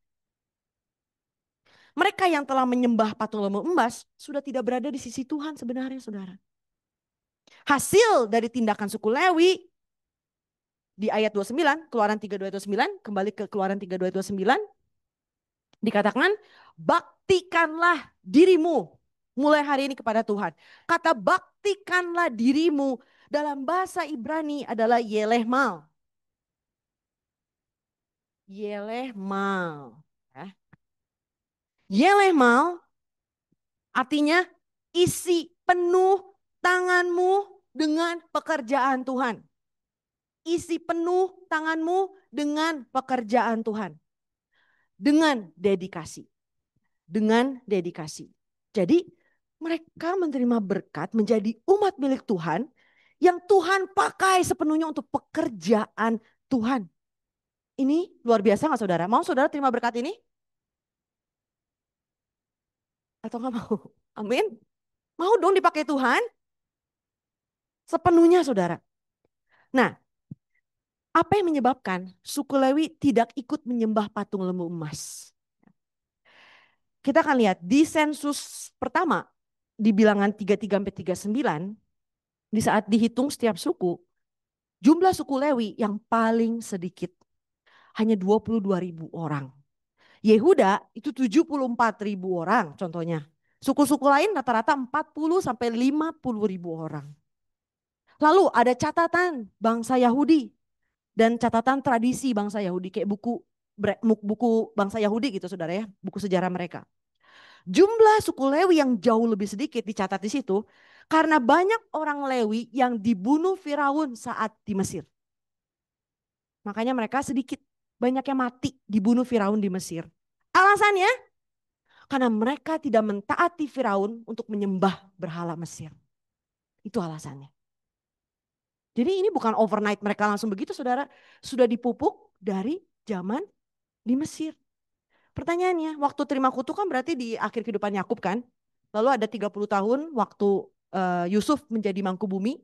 S1: Mereka yang telah menyembah patung lembu emas sudah tidak berada di sisi Tuhan sebenarnya saudara. Hasil dari tindakan suku Lewi di ayat 29, Keluaran 32:29, kembali ke Keluaran 32:29, dikatakan baktikanlah dirimu mulai hari ini kepada Tuhan. Kata baktikanlah dirimu dalam bahasa Ibrani adalah yelehmal. Yelehmal. Yelehmal artinya isi penuh tanganmu dengan pekerjaan Tuhan. Isi penuh tanganmu dengan pekerjaan Tuhan. Dengan dedikasi. Dengan dedikasi. Jadi mereka menerima berkat menjadi umat milik Tuhan yang Tuhan pakai sepenuhnya untuk pekerjaan Tuhan. Ini luar biasa gak saudara? Mau saudara terima berkat ini? Atau gak mau? Amin. Mau dong dipakai Tuhan? Sepenuhnya saudara. Nah, apa yang menyebabkan suku Lewi tidak ikut menyembah patung lembu emas? Kita akan lihat di sensus pertama di bilangan 33-39, di saat dihitung setiap suku, jumlah suku Lewi yang paling sedikit hanya 22.000 orang. Yehuda itu 74.000 orang contohnya. Suku-suku lain rata-rata 40-50.000 orang. Lalu ada catatan bangsa Yahudi dan catatan tradisi bangsa Yahudi kayak buku bangsa Yahudi gitu saudara ya, buku sejarah mereka. Jumlah suku Lewi yang jauh lebih sedikit dicatat di situ karena banyak orang Lewi yang dibunuh Firaun saat di Mesir. Makanya mereka sedikit, banyak yang mati dibunuh Firaun di Mesir. Alasannya Karena mereka tidak mentaati Firaun untuk menyembah berhala Mesir. Itu alasannya. Jadi ini bukan overnight mereka langsung begitu saudara. Sudah dipupuk dari zaman di Mesir. Pertanyaannya, waktu terima kutuk kan berarti di akhir kehidupan Yakub kan. Lalu ada 30 tahun waktu Yusuf menjadi mangku bumi.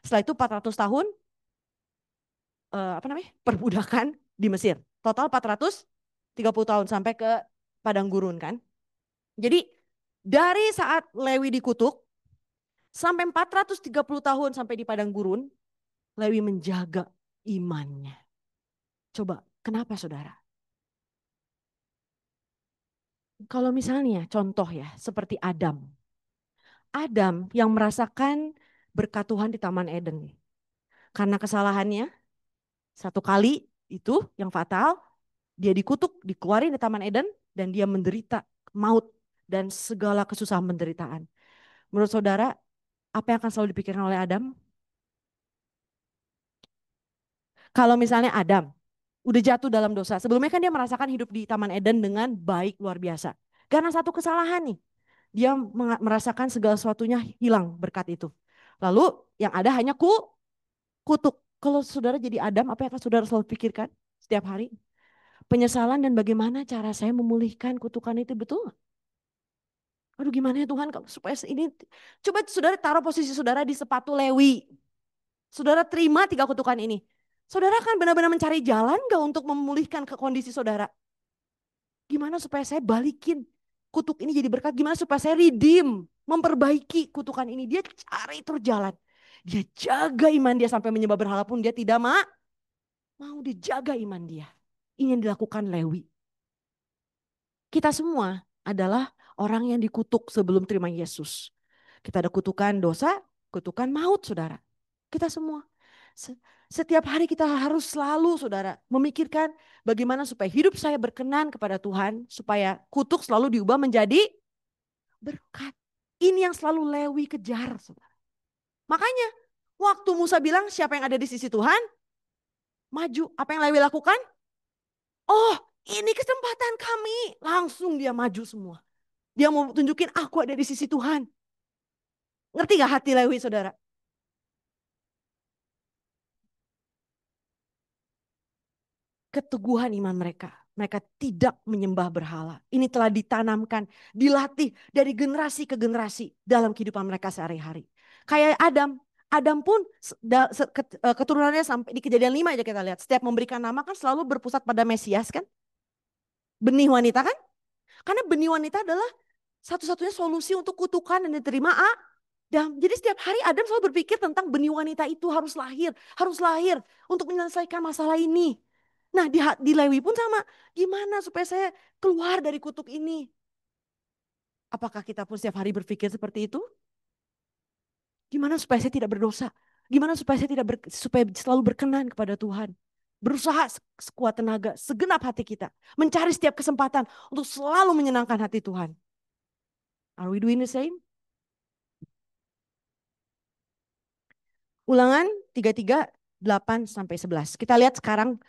S1: Setelah itu 400 tahun perbudakan di Mesir. Total 430 tahun sampai ke padang gurun kan. Jadi dari saat Lewi dikutuk sampai 430 tahun sampai di padang gurun, Lewi menjaga imannya. Coba, kenapa saudara? Kalau misalnya contoh ya, seperti Adam. Adam yang merasakan berkat Tuhan di Taman Eden. Karena kesalahannya, satu kali itu yang fatal, dia dikutuk, dikeluarin di Taman Eden, dan dia menderita maut dan segala kesusahan penderitaan. Menurut saudara, apa yang akan selalu dipikirkan oleh Adam? Kalau misalnya Adam udah jatuh dalam dosa. Sebelumnya kan dia merasakan hidup di Taman Eden dengan baik luar biasa. Karena satu kesalahan nih, dia merasakan segala sesuatunya hilang berkat itu. Lalu yang ada hanya kutuk. Kalau saudara jadi Adam, apa yang akan saudara selalu pikirkan setiap hari? Penyesalan dan bagaimana cara saya memulihkan kutukan itu, betul? Aduh gimana ya Tuhan supaya ini, coba saudara taruh posisi saudara di sepatu Lewi. Saudara terima 3 kutukan ini. Saudara akan benar-benar mencari jalan gak untuk memulihkan ke kondisi saudara? Gimana supaya saya balikin kutuk ini jadi berkat? Gimana supaya saya redeem, memperbaiki kutukan ini? Dia cari terus jalan. Dia jaga iman dia sampai menyembah berhala pun dia tidak mau dijaga iman dia. Ini yang dilakukan Lewi. Kita semua adalah orang yang dikutuk sebelum terima Yesus. Kita ada kutukan dosa, kutukan maut saudara. Kita semua. Setiap hari kita harus selalu saudara memikirkan bagaimana supaya hidup saya berkenan kepada Tuhan. Supaya kutuk selalu diubah menjadi berkat. Ini yang selalu Lewi kejar saudara. Makanya waktu Musa bilang siapa yang ada di sisi Tuhan, maju. Apa yang Lewi lakukan? Oh ini kesempatan kami. Langsung dia maju semua. Dia mau tunjukin aku ada di sisi Tuhan. Ngerti gak hati Lewi saudara? Keteguhan iman mereka. Mereka tidak menyembah berhala. Ini telah ditanamkan, dilatih dari generasi ke generasi dalam kehidupan mereka sehari-hari. Kayak Adam. Adam pun keturunannya sampai di Kejadian 5 aja kita lihat. Setiap memberikan nama kan selalu berpusat pada Mesias kan. Benih wanita kan. Karena benih wanita adalah satu-satunya solusi untuk kutukan dan diterima Adam. Jadi setiap hari Adam selalu berpikir tentang benih wanita itu harus lahir untuk menyelesaikan masalah ini. Nah di Lewi pun sama, gimana supaya saya keluar dari kutuk ini? Apakah kita pun setiap hari berpikir seperti itu? Gimana supaya saya tidak berdosa? Gimana supaya saya tidak supaya selalu berkenan kepada Tuhan? Berusaha sekuat tenaga, segenap hati kita. Mencari setiap kesempatan untuk selalu menyenangkan hati Tuhan. Are we doing the same? Ulangan 33:8-11. Kita lihat sekarang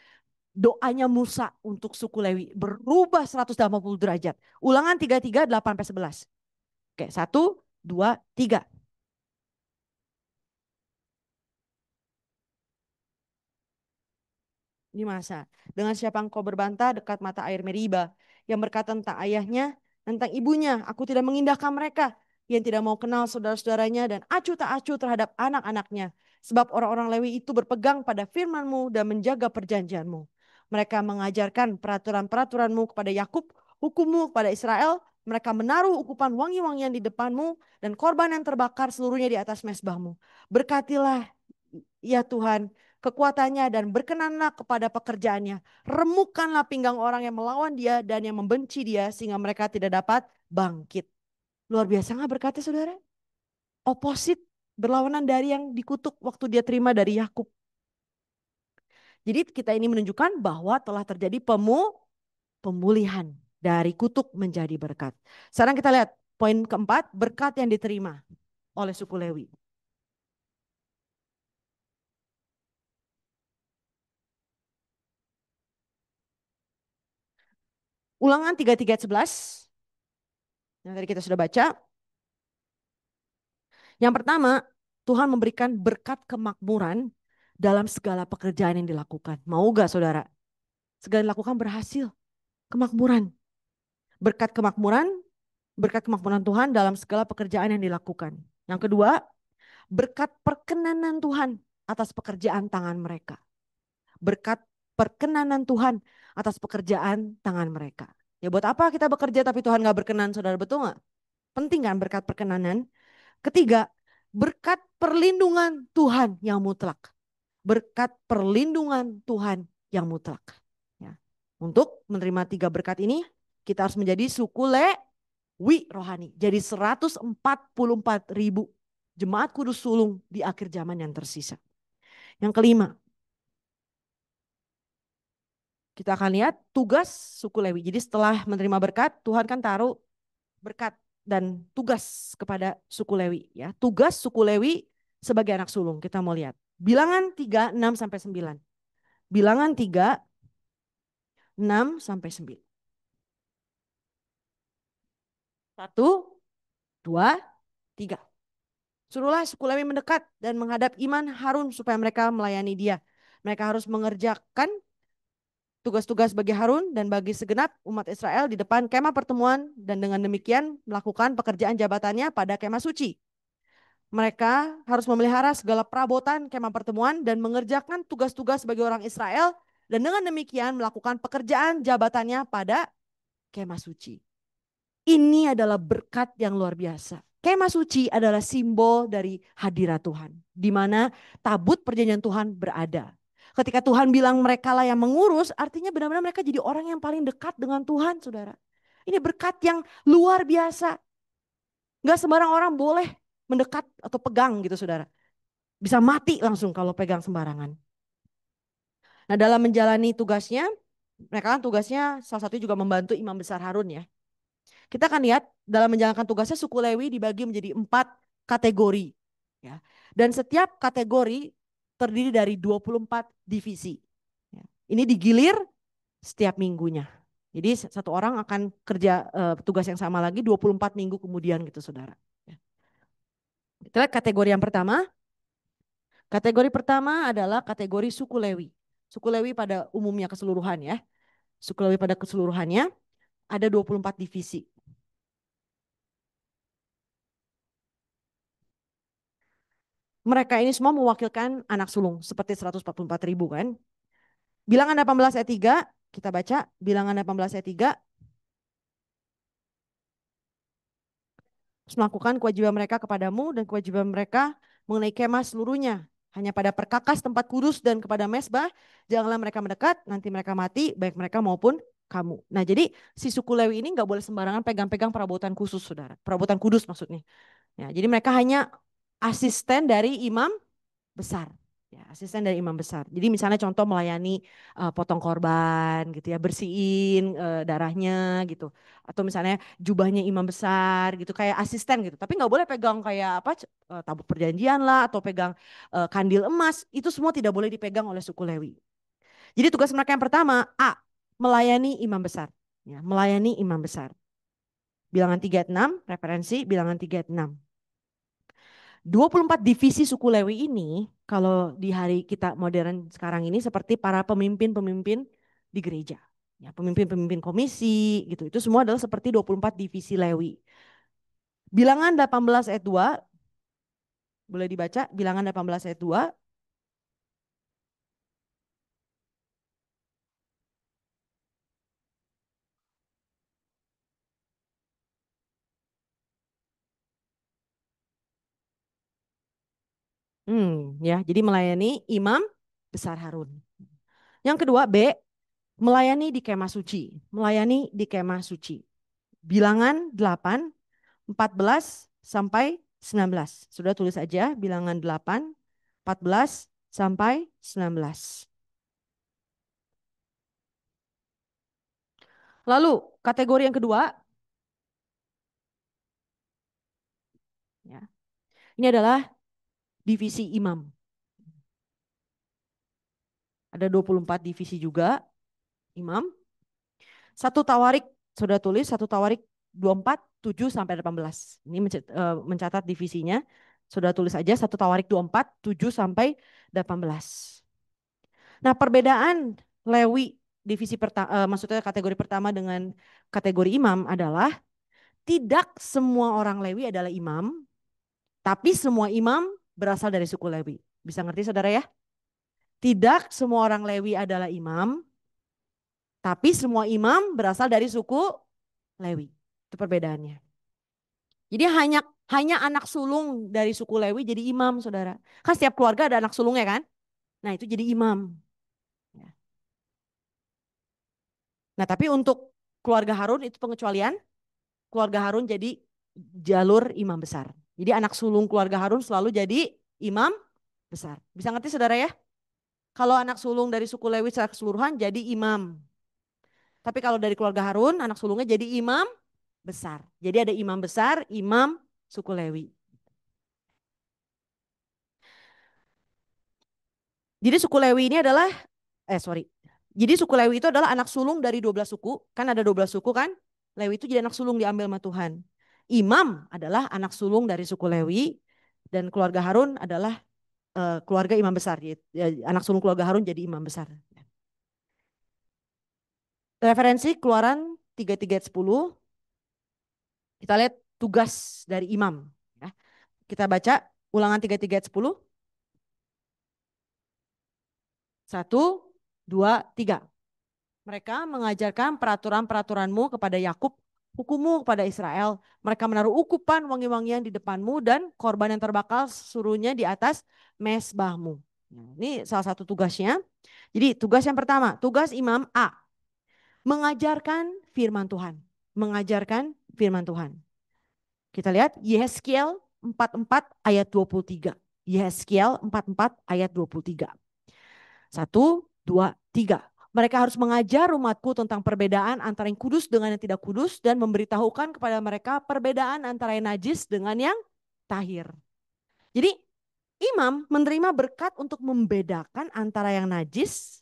S1: doanya Musa untuk suku Lewi berubah 180 derajat. Ulangan 33:8-11. Oke, 1, 2, 3. Ini masa. Dengan siapa engkau berbantah dekat mata air Meriba. Yang berkata tentang ayahnya, tentang ibunya. Aku tidak mengindahkan mereka. Yang tidak mau kenal saudara-saudaranya dan acuh tak acuh terhadap anak-anaknya. Sebab orang-orang Lewi itu berpegang pada firman-Mu dan menjaga perjanjian-Mu. Mereka mengajarkan peraturan-peraturan-Mu kepada Yakub, hukum-Mu kepada Israel. Mereka menaruh ukupan wangi-wangian di depan-Mu dan korban yang terbakar seluruhnya di atas mezbah-Mu. Berkatilah ya Tuhan kekuatannya dan berkenanlah kepada pekerjaannya. Remukkanlah pinggang orang yang melawan dia dan yang membenci dia sehingga mereka tidak dapat bangkit. Luar biasa nggak berkatnya saudara? Oposit berlawanan dari yang dikutuk waktu dia terima dari Yakub. Jadi kita ini menunjukkan bahwa telah terjadi pemulihan dari kutuk menjadi berkat. Sekarang kita lihat poin keempat, berkat yang diterima oleh suku Lewi. Ulangan 33:11. yang tadi kita sudah baca. Yang pertama, Tuhan memberikan berkat kemakmuran dalam segala pekerjaan yang dilakukan. Mau gak saudara? Segala yang dilakukan berhasil. Kemakmuran. Berkat kemakmuran Tuhan dalam segala pekerjaan yang dilakukan. Yang kedua, berkat perkenanan Tuhan atas pekerjaan tangan mereka. Berkat perkenanan Tuhan atas pekerjaan tangan mereka. Ya buat apa kita bekerja tapi Tuhan gak berkenan, saudara, betul gak? Penting kan berkat perkenanan. Ketiga, berkat perlindungan Tuhan yang mutlak. Berkat perlindungan Tuhan yang mutlak. Ya. Untuk menerima 3 berkat ini, kita harus menjadi suku Lewi rohani. Jadi 144.000 jemaat kudus sulung di akhir zaman yang tersisa. Yang kelima, kita akan lihat tugas suku Lewi. Jadi setelah menerima berkat, Tuhan kan taruh berkat dan tugas kepada suku Lewi. Ya. Tugas suku Lewi sebagai anak sulung, kita mau lihat. Bilangan 3, 6 sampai 9. Bilangan 3, 6 sampai 9. 1, 2, 3. Suruhlah suku Lewi mendekat dan menghadap Iman Harun supaya mereka melayani dia. Mereka harus mengerjakan tugas-tugas bagi Harun dan bagi segenap umat Israel di depan kemah pertemuan dan dengan demikian melakukan pekerjaan jabatannya pada kemah suci. Mereka harus memelihara segala perabotan kemah pertemuan dan mengerjakan tugas-tugas bagi orang Israel dan dengan demikian melakukan pekerjaan jabatannya pada kemah suci. Ini adalah berkat yang luar biasa. Kemah suci adalah simbol dari hadirat Tuhan, di mana tabut perjanjian Tuhan berada. Ketika Tuhan bilang mereka lah yang mengurus, artinya benar-benar mereka jadi orang yang paling dekat dengan Tuhan, saudara. Ini berkat yang luar biasa. Gak sembarang orang boleh mendekat atau pegang gitu, saudara. Bisa mati langsung kalau pegang sembarangan. Nah, dalam menjalani tugasnya, mereka kan tugasnya salah satunya juga membantu Imam Besar Harun ya. Kita akan lihat dalam menjalankan tugasnya suku Lewi dibagi menjadi 4 kategori. Ya. Dan setiap kategori terdiri dari 24 divisi. Ya. Ini digilir setiap minggunya. Jadi satu orang akan kerja tugas yang sama lagi 24 minggu kemudian gitu saudara. Ya. Kita lihat kategori yang pertama. Kategori pertama adalah kategori suku Lewi. Suku Lewi pada umumnya keseluruhan ya. Suku Lewi pada keseluruhannya ada 24 divisi. Mereka ini semua mewakilkan anak sulung seperti 144.000 kan. Bilangan 18 ayat 3, kita baca Bilangan 18 ayat 3. Melakukan kewajiban mereka kepadamu dan kewajiban mereka mengenai kemah seluruhnya. Hanya pada perkakas tempat kudus dan kepada mesbah, janganlah mereka mendekat, nanti mereka mati, baik mereka maupun kamu. Nah jadi si suku Lewi ini nggak boleh sembarangan pegang-pegang perabotan khusus saudara. Perabotan kudus maksudnya. Ya, jadi mereka hanya asisten dari imam besar. Ya, asisten dari imam besar. Jadi misalnya contoh melayani potong korban gitu ya, bersihin darahnya gitu. Atau misalnya jubahnya imam besar gitu, kayak asisten gitu. Tapi nggak boleh pegang kayak apa tabut perjanjian lah atau pegang kandil emas. Itu semua tidak boleh dipegang oleh suku Lewi. Jadi tugas mereka yang pertama, A, melayani imam besar. Ya, melayani imam besar. Bilangan 3 ayat 6, referensi Bilangan 3 ayat 6. 24 divisi suku Lewi ini kalau di hari kita modern sekarang ini seperti para pemimpin-pemimpin di gereja. Ya, pemimpin-pemimpin komisi gitu. Itu semua adalah seperti 24 divisi Lewi. Bilangan 18 ayat 2 boleh dibaca, Bilangan 18 ayat 2. Ya, jadi melayani imam besar Harun. Yang kedua B, melayani di kemah suci. Melayani di kemah suci. Bilangan 8, 14 sampai 19. Sudah tulis aja Bilangan 8, 14 sampai 19. Lalu kategori yang kedua, ya, ini adalah divisi imam. Ada 24 divisi juga imam. Satu tawarik, sudah tulis satu tawarik 24, 7 sampai 18. Ini mencatat divisinya. Sudah tulis aja 1 Tawarik 24, 7 sampai 18. Nah, perbedaan Lewi divisi pertama, maksudnya kategori pertama dengan kategori imam adalah tidak semua orang Lewi adalah imam, tapi semua imam berasal dari suku Lewi. Bisa ngerti saudara ya? Tidak semua orang Lewi adalah imam, tapi semua imam berasal dari suku Lewi. Itu perbedaannya. Jadi hanya anak sulung dari suku Lewi jadi imam, saudara. Kan setiap keluarga ada anak sulungnya kan? Nah itu jadi imam. Ya. Nah tapi untuk keluarga Harun itu pengecualian. Keluarga Harun jadi jalur imam besar. Jadi anak sulung keluarga Harun selalu jadi imam besar. Bisa ngerti saudara ya? Kalau anak sulung dari suku Lewi secara keseluruhan jadi imam. Tapi kalau dari keluarga Harun anak sulungnya jadi imam besar. Jadi ada imam besar, imam suku Lewi. Jadi suku Lewi ini adalah, sorry. Jadi suku Lewi itu adalah anak sulung dari 12 suku. Kan ada 12 suku kan? Lewi itu jadi anak sulung diambil sama Tuhan. Imam adalah anak sulung dari suku Lewi. Dan keluarga Harun adalah keluarga imam besar. Anak sulung keluarga Harun jadi imam besar. Referensi Keluaran 33 ayat 10. Kita lihat tugas dari imam. Ya. Kita baca Ulangan 33 ayat 10. 1, 2, 3. Mereka mengajarkan peraturan-peraturanmu kepada Yakub, hukummu kepada Israel. Mereka menaruh ukupan wangi-wangian di depanmu dan korban yang terbakar suruhnya di atas mesbahmu. Nah, ini salah satu tugasnya. Jadi tugas yang pertama, tugas imam A. Mengajarkan firman Tuhan. Mengajarkan firman Tuhan. Kita lihat Yehezkiel 44 ayat 23. Yehezkiel 44 ayat 23. 1, 2, 3. Mereka harus mengajar umatku tentang perbedaan antara yang kudus dengan yang tidak kudus dan memberitahukan kepada mereka perbedaan antara yang najis dengan yang tahir. Jadi imam menerima berkat untuk membedakan antara yang najis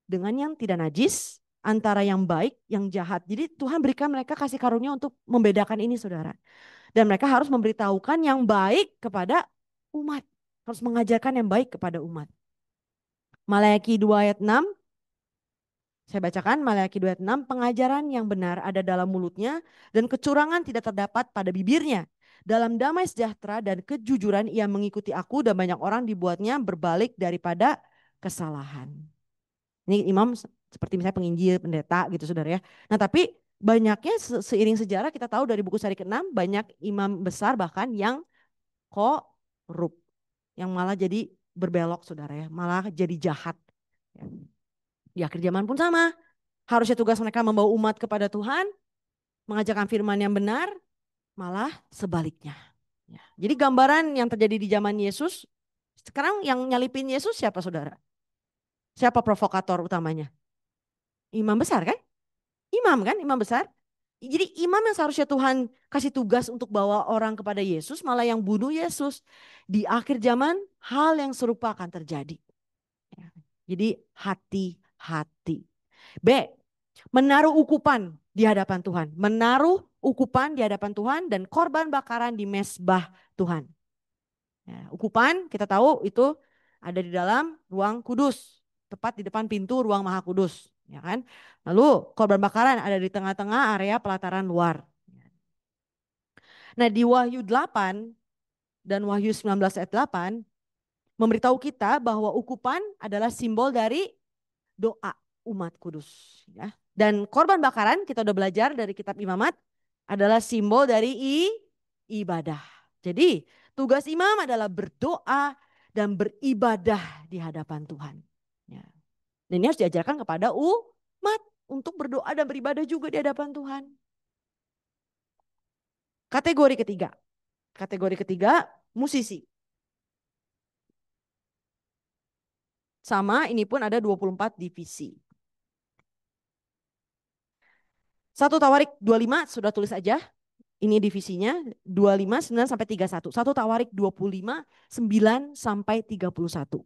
S1: dengan yang tidak najis, antara yang baik, yang jahat. Jadi Tuhan berikan mereka kasih karunia untuk membedakan ini saudara. Dan mereka harus memberitahukan yang baik kepada umat. Harus mengajarkan yang baik kepada umat. Maleakhi 2 ayat 6. Saya bacakan Maleakhi 2 ayat 6. Pengajaran yang benar ada dalam mulutnya dan kecurangan tidak terdapat pada bibirnya. Dalam damai sejahtera dan kejujuran ia mengikuti aku dan banyak orang dibuatnya berbalik daripada kesalahan. Ini imam seperti misalnya penginjil, pendeta gitu saudara ya. Nah tapi banyaknya seiring sejarah kita tahu dari buku Sari ke-6 banyak imam besar bahkan yang korup. Yang malah jadi berbelok saudara ya. Malah jadi jahat. Di akhir zaman pun sama. Harusnya tugas mereka membawa umat kepada Tuhan. Mengajarkan firman yang benar. Malah sebaliknya. Ya. Jadi gambaran yang terjadi di zaman Yesus. Sekarang yang nyalipin Yesus siapa saudara? Siapa provokator utamanya? Imam besar kan? Imam kan? Imam besar. Jadi imam yang seharusnya Tuhan kasih tugas untuk bawa orang kepada Yesus. Malah yang bunuh Yesus. Di akhir zaman hal yang serupa akan terjadi. Ya. Jadi hati-hati. B. Menaruh ukupan di hadapan Tuhan. Menaruh ukupan di hadapan Tuhan dan korban bakaran di mezbah Tuhan. Ya, ukupan kita tahu itu ada di dalam ruang kudus. Tepat di depan pintu ruang maha kudus. Ya kan? Lalu korban bakaran ada di tengah-tengah area pelataran luar. Nah di Wahyu 8 dan Wahyu 19 ayat 8 memberitahu kita bahwa ukupan adalah simbol dari doa umat kudus. Ya. Dan korban bakaran kita udah belajar dari kitab Imamat adalah simbol dari ibadah. Jadi tugas imam adalah berdoa dan beribadah di hadapan Tuhan. Ya. Dan ini harus diajarkan kepada umat untuk berdoa dan beribadah juga di hadapan Tuhan. Kategori ketiga. Kategori ketiga musisi. Sama ini pun ada 24 divisi. 1 Tawarik 25 sudah tulis aja. Ini divisinya 25, 9 sampai 31. 1 Tawarik 25, 9 sampai 31.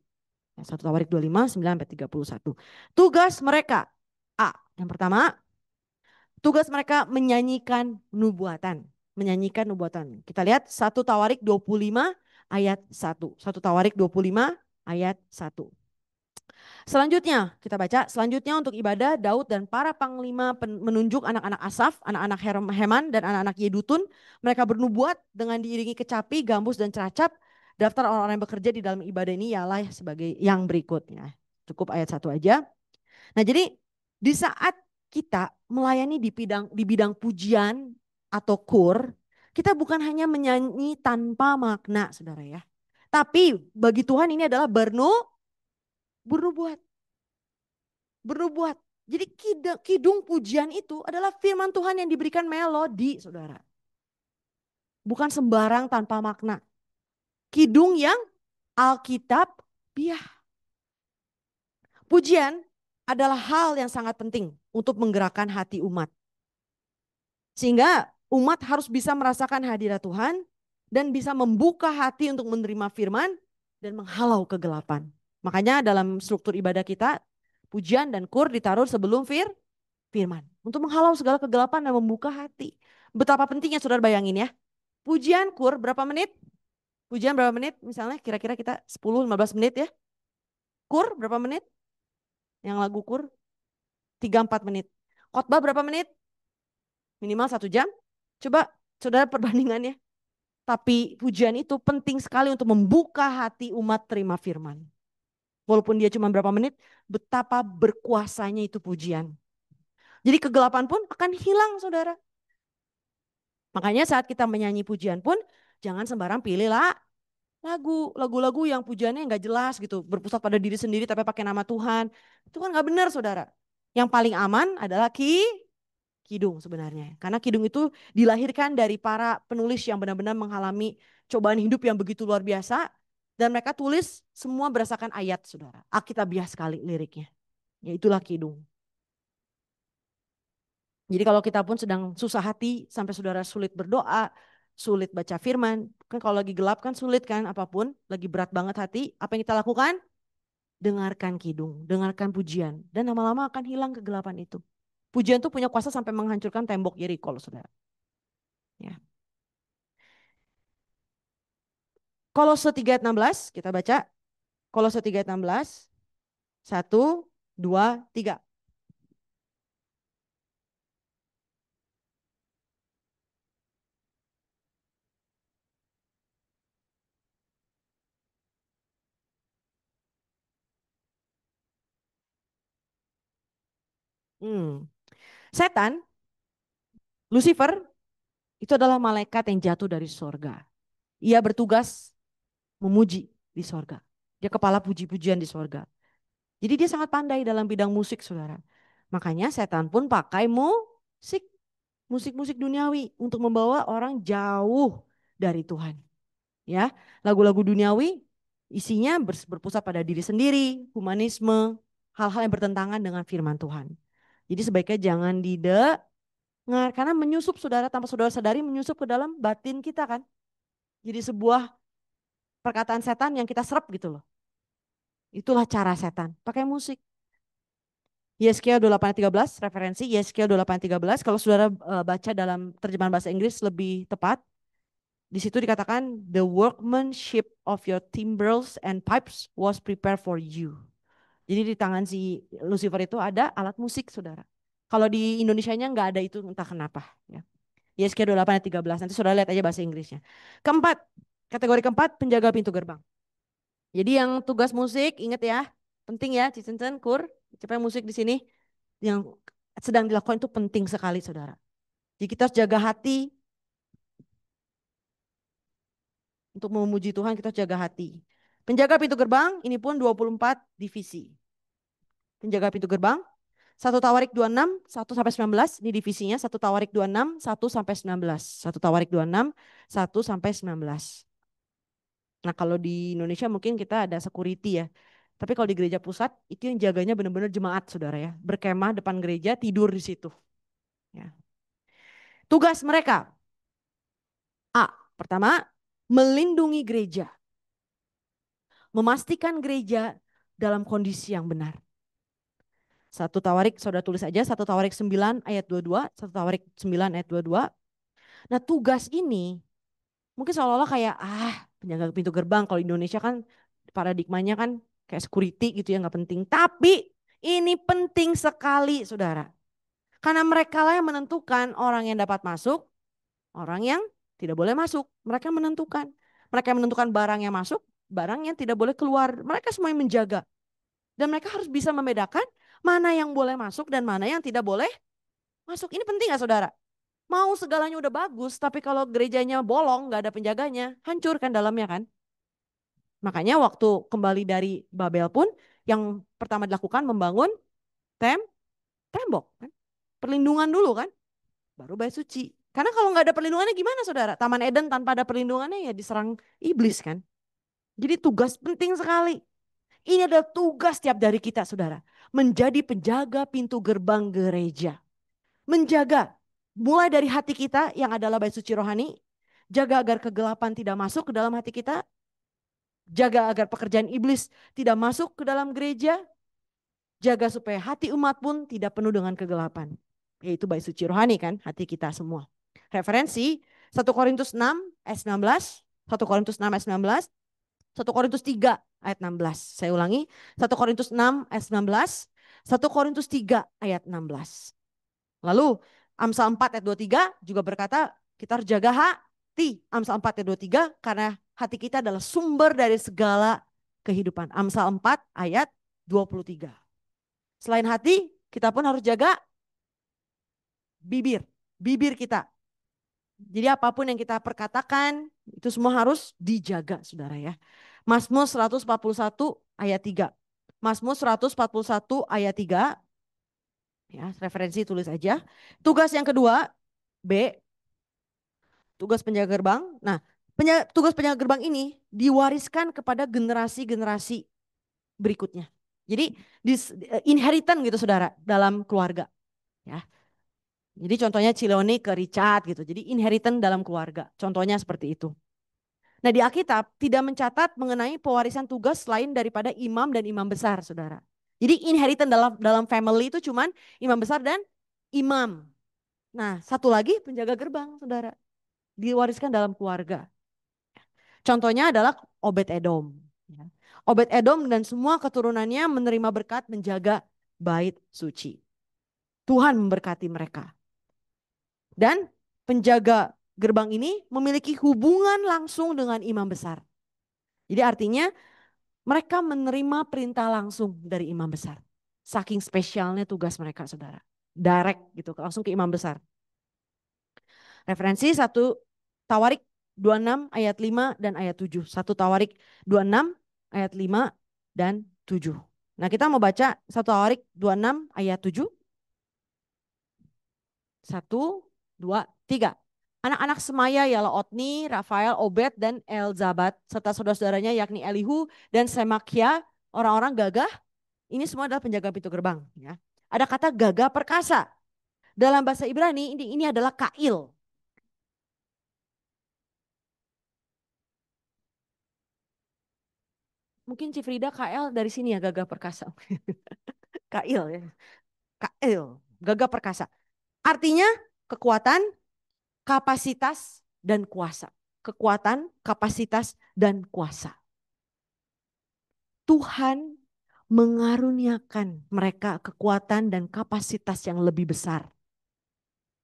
S1: 1 Tawarik 25, 9 sampai 31. Tugas mereka. A. Yang pertama, Tugas mereka menyanyikan nubuatan. Menyanyikan nubuatan. Kita lihat 1 Tawarik 25 ayat 1. 1 Tawarik 25 ayat 1. Selanjutnya kita baca, selanjutnya untuk ibadah Daud dan para panglima menunjuk anak-anak Asaf, anak-anak Heman dan anak-anak Yedutun. Mereka bernubuat dengan diiringi kecapi, gambus dan ceracap. Daftar orang-orang yang bekerja di dalam ibadah ini ialah sebagai yang berikutnya. Cukup ayat 1 aja. Nah jadi di saat kita melayani di bidang pujian atau kur, kita bukan hanya menyanyi tanpa makna saudara ya. Tapi bagi Tuhan ini adalah bernubuat. Bernubuat. Jadi kidung pujian itu adalah firman Tuhan yang diberikan melodi, saudara. Bukan sembarang tanpa makna. Kidung yang Alkitab biah. Pujian adalah hal yang sangat penting untuk menggerakkan hati umat. Sehingga umat harus bisa merasakan hadirat Tuhan dan bisa membuka hati untuk menerima firman dan menghalau kegelapan. Makanya dalam struktur ibadah kita, pujian dan kur ditaruh sebelum firman. Untuk menghalau segala kegelapan dan membuka hati. Betapa pentingnya saudara bayangin ya. Pujian kur berapa menit? Pujian berapa menit? Misalnya kira-kira kita 10-15 menit ya. Kur berapa menit? Yang lagu kur 3-4 menit. Khotbah berapa menit? Minimal 1 jam. Coba saudara perbandingannya. Tapi pujian itu penting sekali untuk membuka hati umat terima firman. Walaupun dia cuma berapa menit, betapa berkuasanya itu pujian. Jadi kegelapan pun akan hilang saudara. Makanya saat kita menyanyi pujian pun jangan sembarang pilih lah lagu-lagu yang pujiannya nggak jelas gitu, berpusat pada diri sendiri tapi pakai nama Tuhan. Itu kan nggak benar saudara. Yang paling aman adalah kidung sebenarnya. Karena kidung itu dilahirkan dari para penulis yang benar-benar mengalami cobaan hidup yang begitu luar biasa. Dan mereka tulis semua berdasarkan ayat saudara. Alkitabiah sekali liriknya. Ya itulah kidung. Jadi kalau kita pun sedang susah hati sampai saudara sulit berdoa, sulit baca firman, kan kalau lagi gelap kan sulit kan apapun, lagi berat banget hati, apa yang kita lakukan? Dengarkan kidung, dengarkan pujian dan lama-lama akan hilang kegelapan itu. Pujian itu punya kuasa sampai menghancurkan tembok Yeriko loh saudara. Ya. Kolose 3 ayat 16 kita baca. Kolose 3 ayat 16. 1, 2, 3. Hmm. Setan, Lucifer itu adalah malaikat yang jatuh dari sorga. Ia bertugas memuji di sorga. Dia kepala puji-pujian di sorga. Jadi dia sangat pandai dalam bidang musik saudara. Makanya setan pun pakai musik. Musik-musik duniawi untuk membawa orang jauh dari Tuhan. Ya, lagu-lagu duniawi isinya berpusat pada diri sendiri, humanisme, hal-hal yang bertentangan dengan firman Tuhan. Jadi sebaiknya jangan didengar karena menyusup saudara tanpa saudara sadari menyusup ke dalam batin kita kan. Jadi sebuah perkataan setan yang kita serap gitu loh. Itulah cara setan, pakai musik. Yesaya 28:13 referensi Yesaya 28:13 kalau saudara baca dalam terjemahan bahasa Inggris lebih tepat di situ dikatakan the workmanship of your timbrels and pipes was prepared for you. Jadi di tangan si Lucifer itu ada alat musik saudara. Kalau di Indonesianya nggak ada itu entah kenapa ya. Yesaya 28:13 nanti saudara lihat aja bahasa Inggrisnya. Keempat, kategori keempat penjaga pintu gerbang. Jadi yang tugas musik ingat ya, penting ya Cicencen, Kur, siapa yang musik di sini yang sedang dilakukan itu penting sekali saudara. Jadi kita harus jaga hati untuk memuji Tuhan kita harus jaga hati. Penjaga pintu gerbang ini pun 24 divisi. Penjaga pintu gerbang 1 Tawarik 26 1 sampai 19 ini divisinya 1 Tawarik 26 1 sampai 19. 1 Tawarik 26 1 sampai 19. Nah, kalau di Indonesia mungkin kita ada security ya. Tapi kalau di gereja pusat itu yang jaganya benar-benar jemaat saudara ya. Berkemah depan gereja tidur di situ. Ya. Tugas mereka. A. Pertama, melindungi gereja. Memastikan gereja dalam kondisi yang benar. Satu Tawarik, saudara tulis aja, satu Tawarik 9 ayat 22, satu Tawarik 9 ayat 22. Nah tugas ini mungkin seolah-olah kayak penjaga pintu gerbang kalau Indonesia kan paradigmanya kan kayak security gitu ya nggak penting. Tapi ini penting sekali saudara. Karena mereka lah yang menentukan orang yang dapat masuk, orang yang tidak boleh masuk. Mereka menentukan. Mereka yang menentukan barang yang masuk, barang yang tidak boleh keluar. Mereka semua yang menjaga. Dan mereka harus bisa membedakan mana yang boleh masuk dan mana yang tidak boleh masuk. Ini penting gak saudara? Mau segalanya udah bagus, tapi kalau gerejanya bolong, gak ada penjaganya, hancur kan dalamnya kan? Makanya waktu kembali dari Babel pun, yang pertama dilakukan membangun tem tembok. Kan? Perlindungan dulu kan, baru bait suci. Karena kalau nggak ada perlindungannya gimana saudara? Taman Eden tanpa ada perlindungannya ya diserang iblis kan. Jadi tugas penting sekali. Ini adalah tugas tiap dari kita saudara. Menjadi penjaga pintu gerbang gereja. Menjaga mulai dari hati kita yang adalah bait suci rohani. Jaga agar kegelapan tidak masuk ke dalam hati kita. Jaga agar pekerjaan iblis tidak masuk ke dalam gereja. Jaga supaya hati umat pun tidak penuh dengan kegelapan. Yaitu bait suci rohani kan hati kita semua. Referensi 1 Korintus 6 ayat 19. 1 Korintus 6 ayat 19. 1 Korintus 3 ayat 16. Saya ulangi. 1 Korintus 6 ayat 19. 1 Korintus 3 ayat 16. Lalu Amsal 4 ayat 23 juga berkata kita harus jaga hati. Amsal 4 ayat 23 karena hati kita adalah sumber dari segala kehidupan. Amsal 4 ayat 23. Selain hati, kita pun harus jaga bibir. Bibir kita. Jadi apapun yang kita perkatakan, itu semua harus dijaga saudara ya. Mazmur 141 ayat 3. Mazmur 141 ayat 3. Ya, referensi tulis aja. Tugas yang kedua, B, tugas penjaga gerbang. Nah, tugas penjaga gerbang ini diwariskan kepada generasi-generasi berikutnya. Jadi inheritan gitu saudara dalam keluarga. Ya. Jadi contohnya Cileone ke Richard gitu. Jadi inheritan dalam keluarga. Contohnya seperti itu. Nah di Alkitab tidak mencatat mengenai pewarisan tugas selain daripada imam dan imam besar saudara. Jadi inheritan dalam family itu cuman imam besar dan imam. Nah satu lagi penjaga gerbang saudara. Diwariskan dalam keluarga. Contohnya adalah Obed Edom. Ya. Obed Edom dan semua keturunannya menerima berkat menjaga bait suci. Tuhan memberkati mereka. Dan penjaga gerbang ini memiliki hubungan langsung dengan imam besar. Jadi artinya mereka menerima perintah langsung dari imam besar. Saking spesialnya tugas mereka saudara. Direct gitu langsung ke imam besar. Referensi 1 Tawarik 26 ayat 5 dan ayat 7. 1 Tawarik 26 ayat 5 dan 7. Nah kita mau baca 1 Tawarik 26 ayat 7. 1, 2, 3. Anak-anak Semaya ialah Otni, Rafael, Obed, dan Elzabat. Serta saudara-saudaranya yakni Elihu dan Semakia, orang-orang gagah. Ini semua adalah penjaga pintu gerbang. Ya. Ada kata gagah perkasa. Dalam bahasa Ibrani ini adalah kail. Mungkin Cifrida KL dari sini ya gagah perkasa. Kail ya. Kail, gagah perkasa. Artinya kekuatan, kapasitas, dan kuasa. Kekuatan, kapasitas, dan kuasa. Tuhan mengaruniakan mereka kekuatan dan kapasitas yang lebih besar.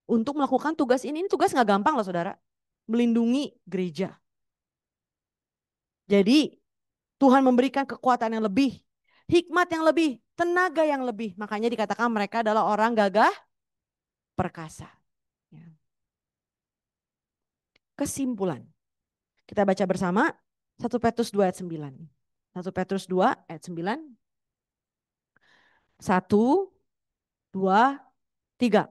S1: Untuk melakukan tugas ini tugas gak gampang loh saudara. Melindungi gereja. Jadi Tuhan memberikan kekuatan yang lebih, hikmat yang lebih, tenaga yang lebih. Makanya dikatakan mereka adalah orang gagah perkasa. Ya. Kesimpulan. Kita baca bersama 1 Petrus 2 ayat 9. 1 Petrus 2 ayat 9. 1, 2, 3.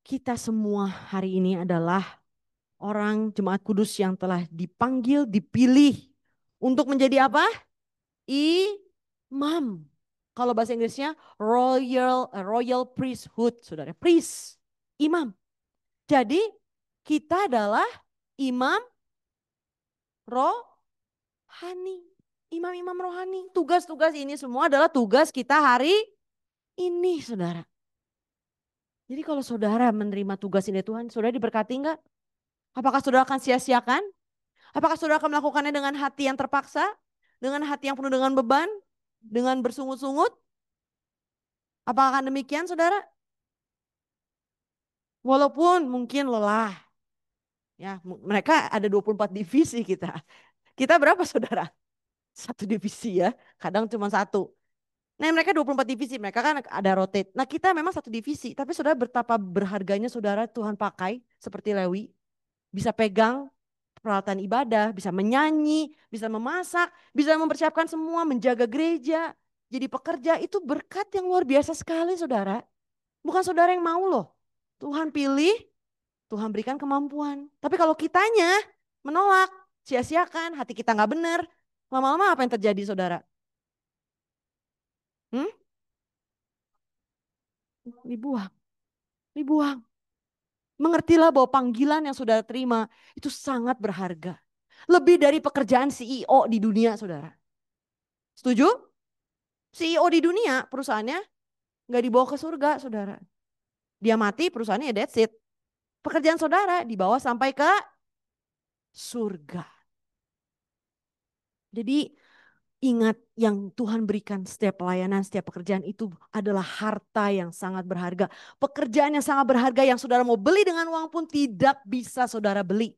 S1: Kita semua hari ini adalah orang jemaat kudus yang telah dipanggil, dipilih untuk menjadi apa? Imam. Kalau bahasa Inggrisnya royal priesthood, saudara. Priest, imam. Jadi kita adalah imam rohani. Imam-imam rohani. Tugas-tugas ini semua adalah tugas kita hari ini, saudara. Jadi kalau saudara menerima tugas ini Tuhan, saudara diberkati enggak? Apakah saudara akan sia-siakan? Apakah saudara akan melakukannya dengan hati yang terpaksa? Dengan hati yang penuh dengan beban? Dengan bersungut-sungut? Apakah akan demikian saudara? Walaupun mungkin lelah. Ya, mereka ada 24 divisi kita. Kita berapa saudara? Satu divisi ya, kadang cuma satu. Nah mereka 24 divisi, mereka kan ada rotate. Nah kita memang satu divisi, tapi saudara betapa berharganya saudara Tuhan pakai seperti Lewi. Bisa pegang peralatan ibadah, bisa menyanyi, bisa memasak, bisa mempersiapkan semua, menjaga gereja, jadi pekerja. Itu berkat yang luar biasa sekali saudara. Bukan saudara yang mau loh. Tuhan pilih, Tuhan berikan kemampuan. Tapi kalau kitanya menolak, sia-siakan, hati kita nggak benar, lama-lama apa yang terjadi saudara? Hmm? Dibuang, dibuang. Mengertilah bahwa panggilan yang saudara terima itu sangat berharga. Lebih dari pekerjaan CEO di dunia saudara. Setuju? CEO di dunia perusahaannya nggak dibawa ke surga saudara. Dia mati perusahaannya ya that's it. Pekerjaan saudara dibawa sampai ke surga. Jadi ingat yang Tuhan berikan setiap pelayanan, setiap pekerjaan itu adalah harta yang sangat berharga. Pekerjaan yang sangat berharga yang saudara mau beli dengan uang pun tidak bisa saudara beli.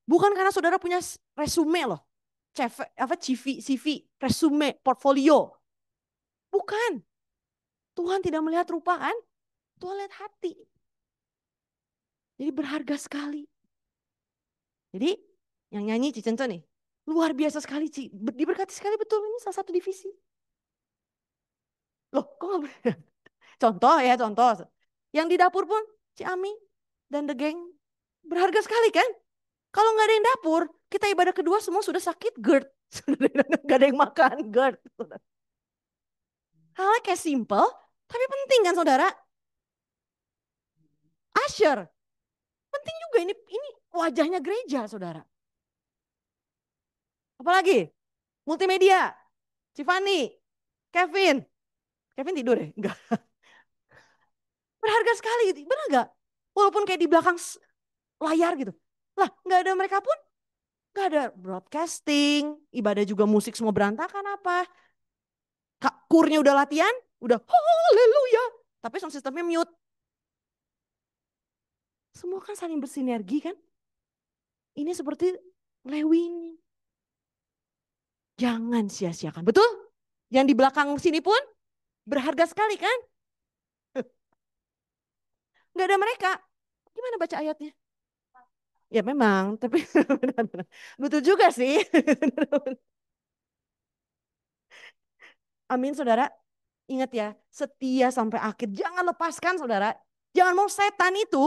S1: Bukan karena saudara punya resume loh. CV, resume, portfolio. Bukan. Tuhan tidak melihat rupa kan? Tuhan lihat hati. Jadi berharga sekali. Jadi yang nyanyi Cicence nih. Luar biasa sekali Ci. Diberkati sekali betul. Ini salah satu divisi. Loh kok gak boleh? Contoh ya contoh. Yang di dapur pun Ci Ami dan The Gang. Berharga sekali kan? Kalau nggak ada yang dapur, kita ibadah kedua semua sudah sakit GERD. Gak ada yang makan GERD. Hal kayak simple, tapi penting kan saudara? Usher, penting juga ini wajahnya gereja saudara. Apalagi? Multimedia, Civani, Kevin. Kevin tidur ya? Enggak. Berharga sekali, benar enggak? Walaupun kayak di belakang layar gitu. Lah, nggak ada mereka pun, nggak ada broadcasting, ibadah juga musik semua berantakan apa. Kurnya udah latihan, udah haleluya. Tapi sound sistemnya mute. Semua kan saling bersinergi kan. Ini seperti Lewi ini. Jangan sia-siakan. Betul? Yang di belakang sini pun berharga sekali kan? Nggak ada mereka. Gimana baca ayatnya? Ya memang, tapi betul juga sih. Amin saudara. Ingat ya, setia sampai akhir. Jangan lepaskan saudara. Jangan mau setan itu,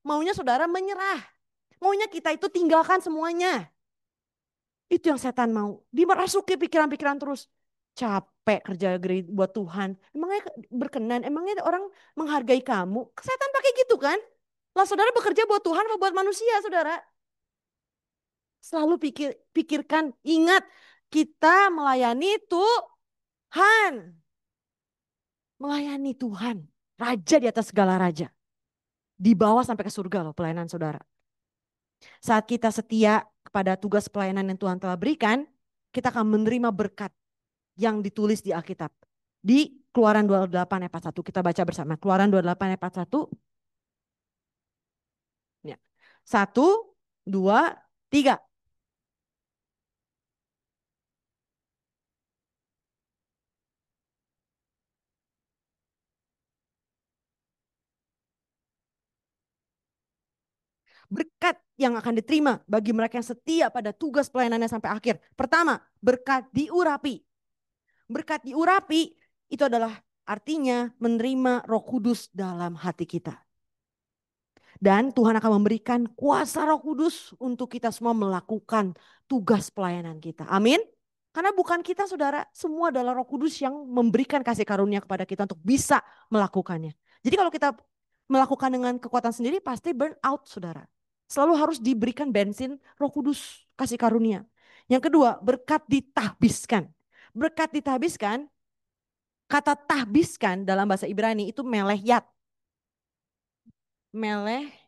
S1: maunya saudara menyerah. Maunya kita itu tinggalkan semuanya. Itu yang setan mau. Dimerasuki pikiran-pikiran terus. Capek kerja buat Tuhan. Emangnya berkenan, emangnya orang menghargai kamu. Setan pakai gitu kan. Lah saudara bekerja buat Tuhan atau buat manusia saudara. Selalu pikirkan, ingat kita melayani Tuhan. Melayani Tuhan. Raja di atas segala raja. Dibawa sampai ke surga loh pelayanan saudara. Saat kita setia kepada tugas pelayanan yang Tuhan telah berikan, kita akan menerima berkat yang ditulis di Alkitab. Di Keluaran 28 ayat 41. Kita baca bersama. Keluaran 28 ayat 41. Ya. 1, 2, 3. Berkat yang akan diterima bagi mereka yang setia pada tugas pelayanannya sampai akhir. Pertama, berkat diurapi. Berkat diurapi itu adalah artinya menerima Roh Kudus dalam hati kita. Dan Tuhan akan memberikan kuasa Roh Kudus untuk kita semua melakukan tugas pelayanan kita. Amin. Karena bukan kita saudara, semua adalah Roh Kudus yang memberikan kasih karunia kepada kita untuk bisa melakukannya. Jadi kalau kita melakukan dengan kekuatan sendiri pasti burn out saudara. Selalu harus diberikan bensin Roh Kudus kasih karunia. Yang kedua, berkat ditahbiskan. Berkat ditahbiskan, kata tahbiskan dalam bahasa Ibrani itu melehyat. Melehyat.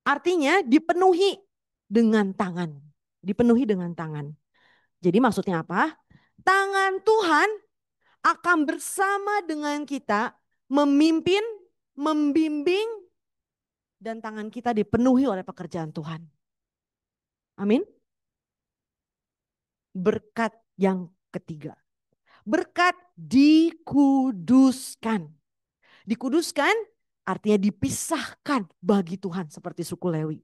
S1: Artinya dipenuhi dengan tangan. Dipenuhi dengan tangan. Jadi maksudnya apa? Tangan Tuhan akan bersama dengan kita memimpin, membimbing, dan tangan kita dipenuhi oleh pekerjaan Tuhan. Amin. Berkat yang ketiga. Berkat dikuduskan. Dikuduskan artinya dipisahkan bagi Tuhan seperti suku Lewi.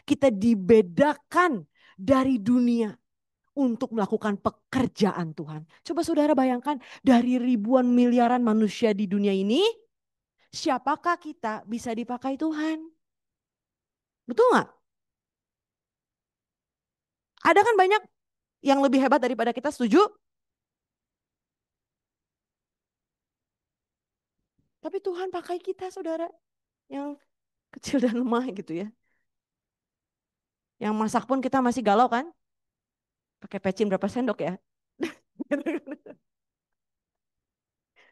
S1: Kita dibedakan dari dunia untuk melakukan pekerjaan Tuhan. Coba saudara bayangkan dari ribuan miliaran manusia di dunia ini, siapakah kita bisa dipakai Tuhan? Betul nggak? Ada kan banyak yang lebih hebat daripada kita, setuju? Tapi Tuhan pakai kita saudara yang kecil dan lemah gitu ya. Yang masak pun kita masih galau kan? Pakai pecin berapa sendok ya?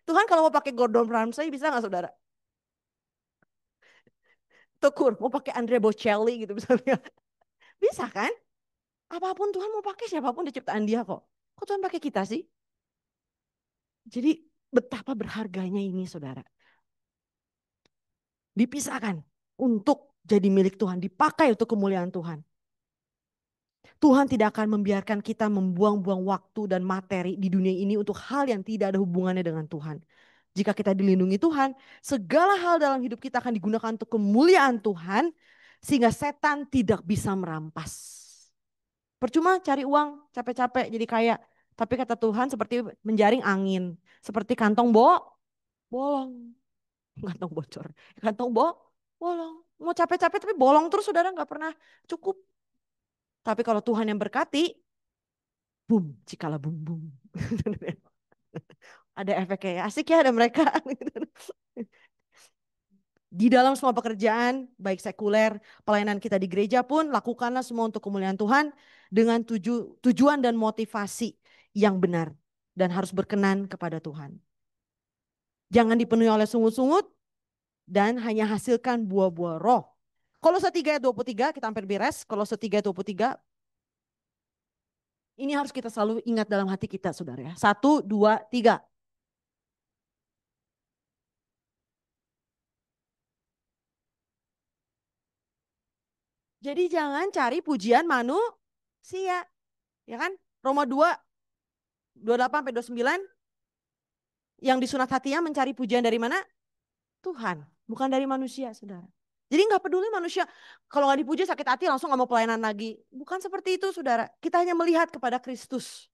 S1: Tuhan kalau mau pakai Gordon Ramsay bisa nggak saudara? Tukur mau pakai Andrea Bocelli gitu misalnya. Bisa kan? Apapun Tuhan mau pakai siapapun di ciptaan dia kok. Kok Tuhan pakai kita sih? Jadi betapa berharganya ini saudara. Dipisahkan untuk jadi milik Tuhan. Dipakai untuk kemuliaan Tuhan. Tuhan tidak akan membiarkan kita membuang-buang waktu dan materi di dunia ini untuk hal yang tidak ada hubungannya dengan Tuhan. Jika kita dilindungi Tuhan, segala hal dalam hidup kita akan digunakan untuk kemuliaan Tuhan, sehingga setan tidak bisa merampas. Percuma cari uang capek-capek jadi kaya. Tapi kata Tuhan seperti menjaring angin. Seperti kantong bolong. Kantong bocor. Kantong bolong. Mau capek-capek tapi bolong terus saudara nggak pernah cukup. Tapi kalau Tuhan yang berkati, boom, cikala boom boom. Ada efek kayak asik ya ada mereka. Di dalam semua pekerjaan, baik sekuler, pelayanan kita di gereja pun, lakukanlah semua untuk kemuliaan Tuhan dengan tujuan dan motivasi yang benar dan harus berkenan kepada Tuhan. Jangan dipenuhi oleh sungut-sungut dan hanya hasilkan buah-buah roh. Kolose 3 ayat 23, kita hampir beres. Kolose 3 ayat 23, ini harus kita selalu ingat dalam hati kita saudara ya. 1, 2, 3. Jadi jangan cari pujian manusia. Ya kan? Roma 2, 28 sampai 29, yang disunat hatinya mencari pujian dari mana? Tuhan, bukan dari manusia, saudara. Jadi nggak peduli manusia, kalau nggak dipuji sakit hati langsung nggak mau pelayanan lagi. Bukan seperti itu, saudara. Kita hanya melihat kepada Kristus.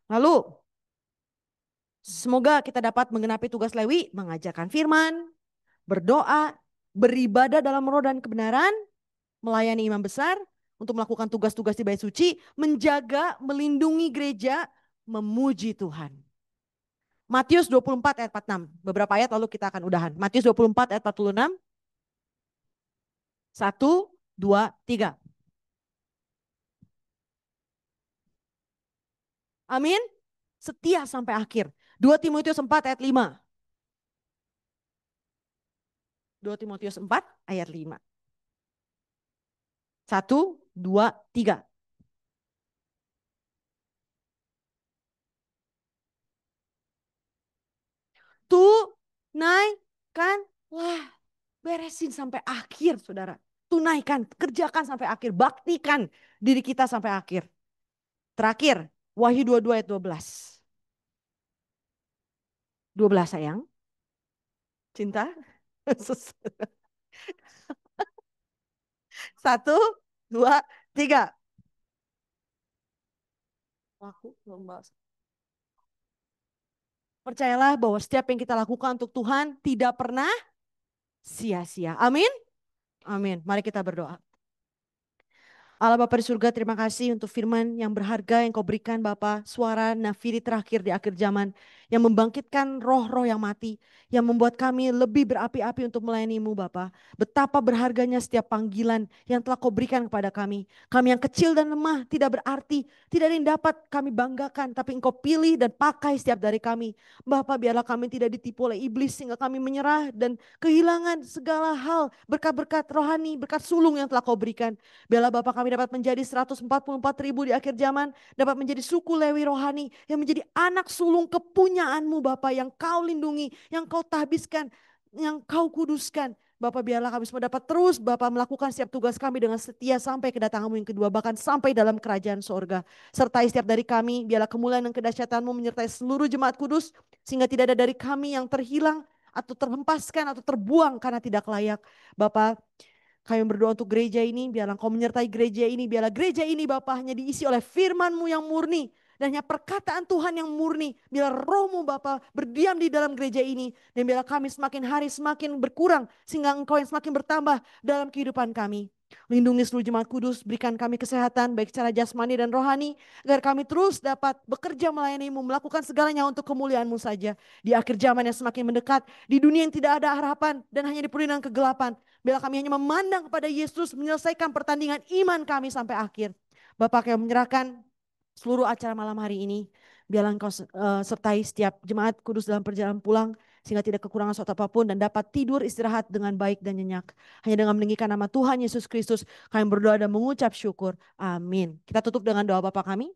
S1: Lalu, semoga kita dapat menggenapi tugas Lewi, mengajarkan firman, berdoa, beribadah dalam roh dan kebenaran, melayani imam besar, untuk melakukan tugas-tugas di bait suci, menjaga, melindungi gereja, memuji Tuhan. Matius 24 ayat 46. Beberapa ayat lalu kita akan udahan. Matius 24 ayat 46. 1, 2, 3. Amin. Setia sampai akhir. 2 Timotius 4 ayat 5. 2 Timotius 4 ayat 5. 1, 2, 3. Tunaikanlah. Beresin sampai akhir saudara. Tunaikan, kerjakan sampai akhir. Baktikan diri kita sampai akhir. Terakhir, Wahyu 22 ayat 12. 12 sayang. Cinta. 1, 2, 3. Aku belum bahas. Percayalah bahwa setiap yang kita lakukan untuk Tuhan tidak pernah sia-sia. Amin. Amin. Mari kita berdoa. Allah Bapa di surga, terima kasih untuk firman yang berharga yang kau berikan Bapa, suara nafiri terakhir di akhir zaman, yang membangkitkan roh-roh yang mati, yang membuat kami lebih berapi-api untuk melayanimu Bapa. Betapa berharganya setiap panggilan yang telah kau berikan kepada kami. Kami yang kecil dan lemah, tidak berarti, tidak ada yang dapat kami banggakan, tapi engkau pilih dan pakai setiap dari kami. Bapa, biarlah kami tidak ditipu oleh iblis, sehingga kami menyerah dan kehilangan segala hal, berkat-berkat rohani, berkat sulung yang telah kau berikan. Biarlah Bapak kami dapat menjadi 144.000 di akhir zaman, dapat menjadi suku Lewi rohani yang menjadi anak sulung kepunyaanmu Bapak, yang kau lindungi, yang kau tahbiskan, yang kau kuduskan. Bapak, biarlah kami semua dapat terus Bapak melakukan setiap tugas kami dengan setia sampai kedatanganmu yang kedua, bahkan sampai dalam kerajaan sorga. Sertai setiap dari kami, biarlah kemuliaan dan kedahsyatanmu menyertai seluruh jemaat kudus, sehingga tidak ada dari kami yang terhilang atau terhempaskan atau terbuang karena tidak layak. Bapak, kami berdoa untuk gereja ini, biarlah Engkau menyertai gereja ini, biarlah gereja ini Bapa hanya diisi oleh firman-Mu yang murni, dan hanya perkataan Tuhan yang murni. Biarlah roh-Mu Bapa berdiam di dalam gereja ini, dan biarlah kami semakin hari semakin berkurang, sehingga Engkau yang semakin bertambah dalam kehidupan kami. Lindungi seluruh jemaat kudus, berikan kami kesehatan baik secara jasmani dan rohani, agar kami terus dapat bekerja melayani-Mu, melakukan segalanya untuk kemuliaan-Mu saja. Di akhir zaman yang semakin mendekat, di dunia yang tidak ada harapan dan hanya dipenuhi dengan kegelapan, biarlah kami hanya memandang kepada Yesus, menyelesaikan pertandingan iman kami sampai akhir. Bapak yang menyerahkan seluruh acara malam hari ini, biarlah Engkau sertai setiap jemaat kudus dalam perjalanan pulang, sehingga tidak kekurangan suatu apapun dan dapat tidur istirahat dengan baik dan nyenyak. Hanya dengan meninggikan nama Tuhan Yesus Kristus, kami berdoa dan mengucap syukur. Amin. Kita tutup dengan doa Bapa kami.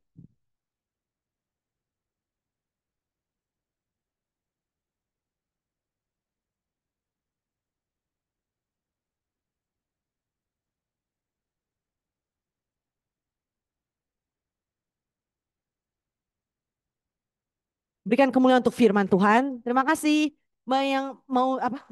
S1: Berikan kemuliaan untuk firman Tuhan. Terima kasih. Yang mau apa?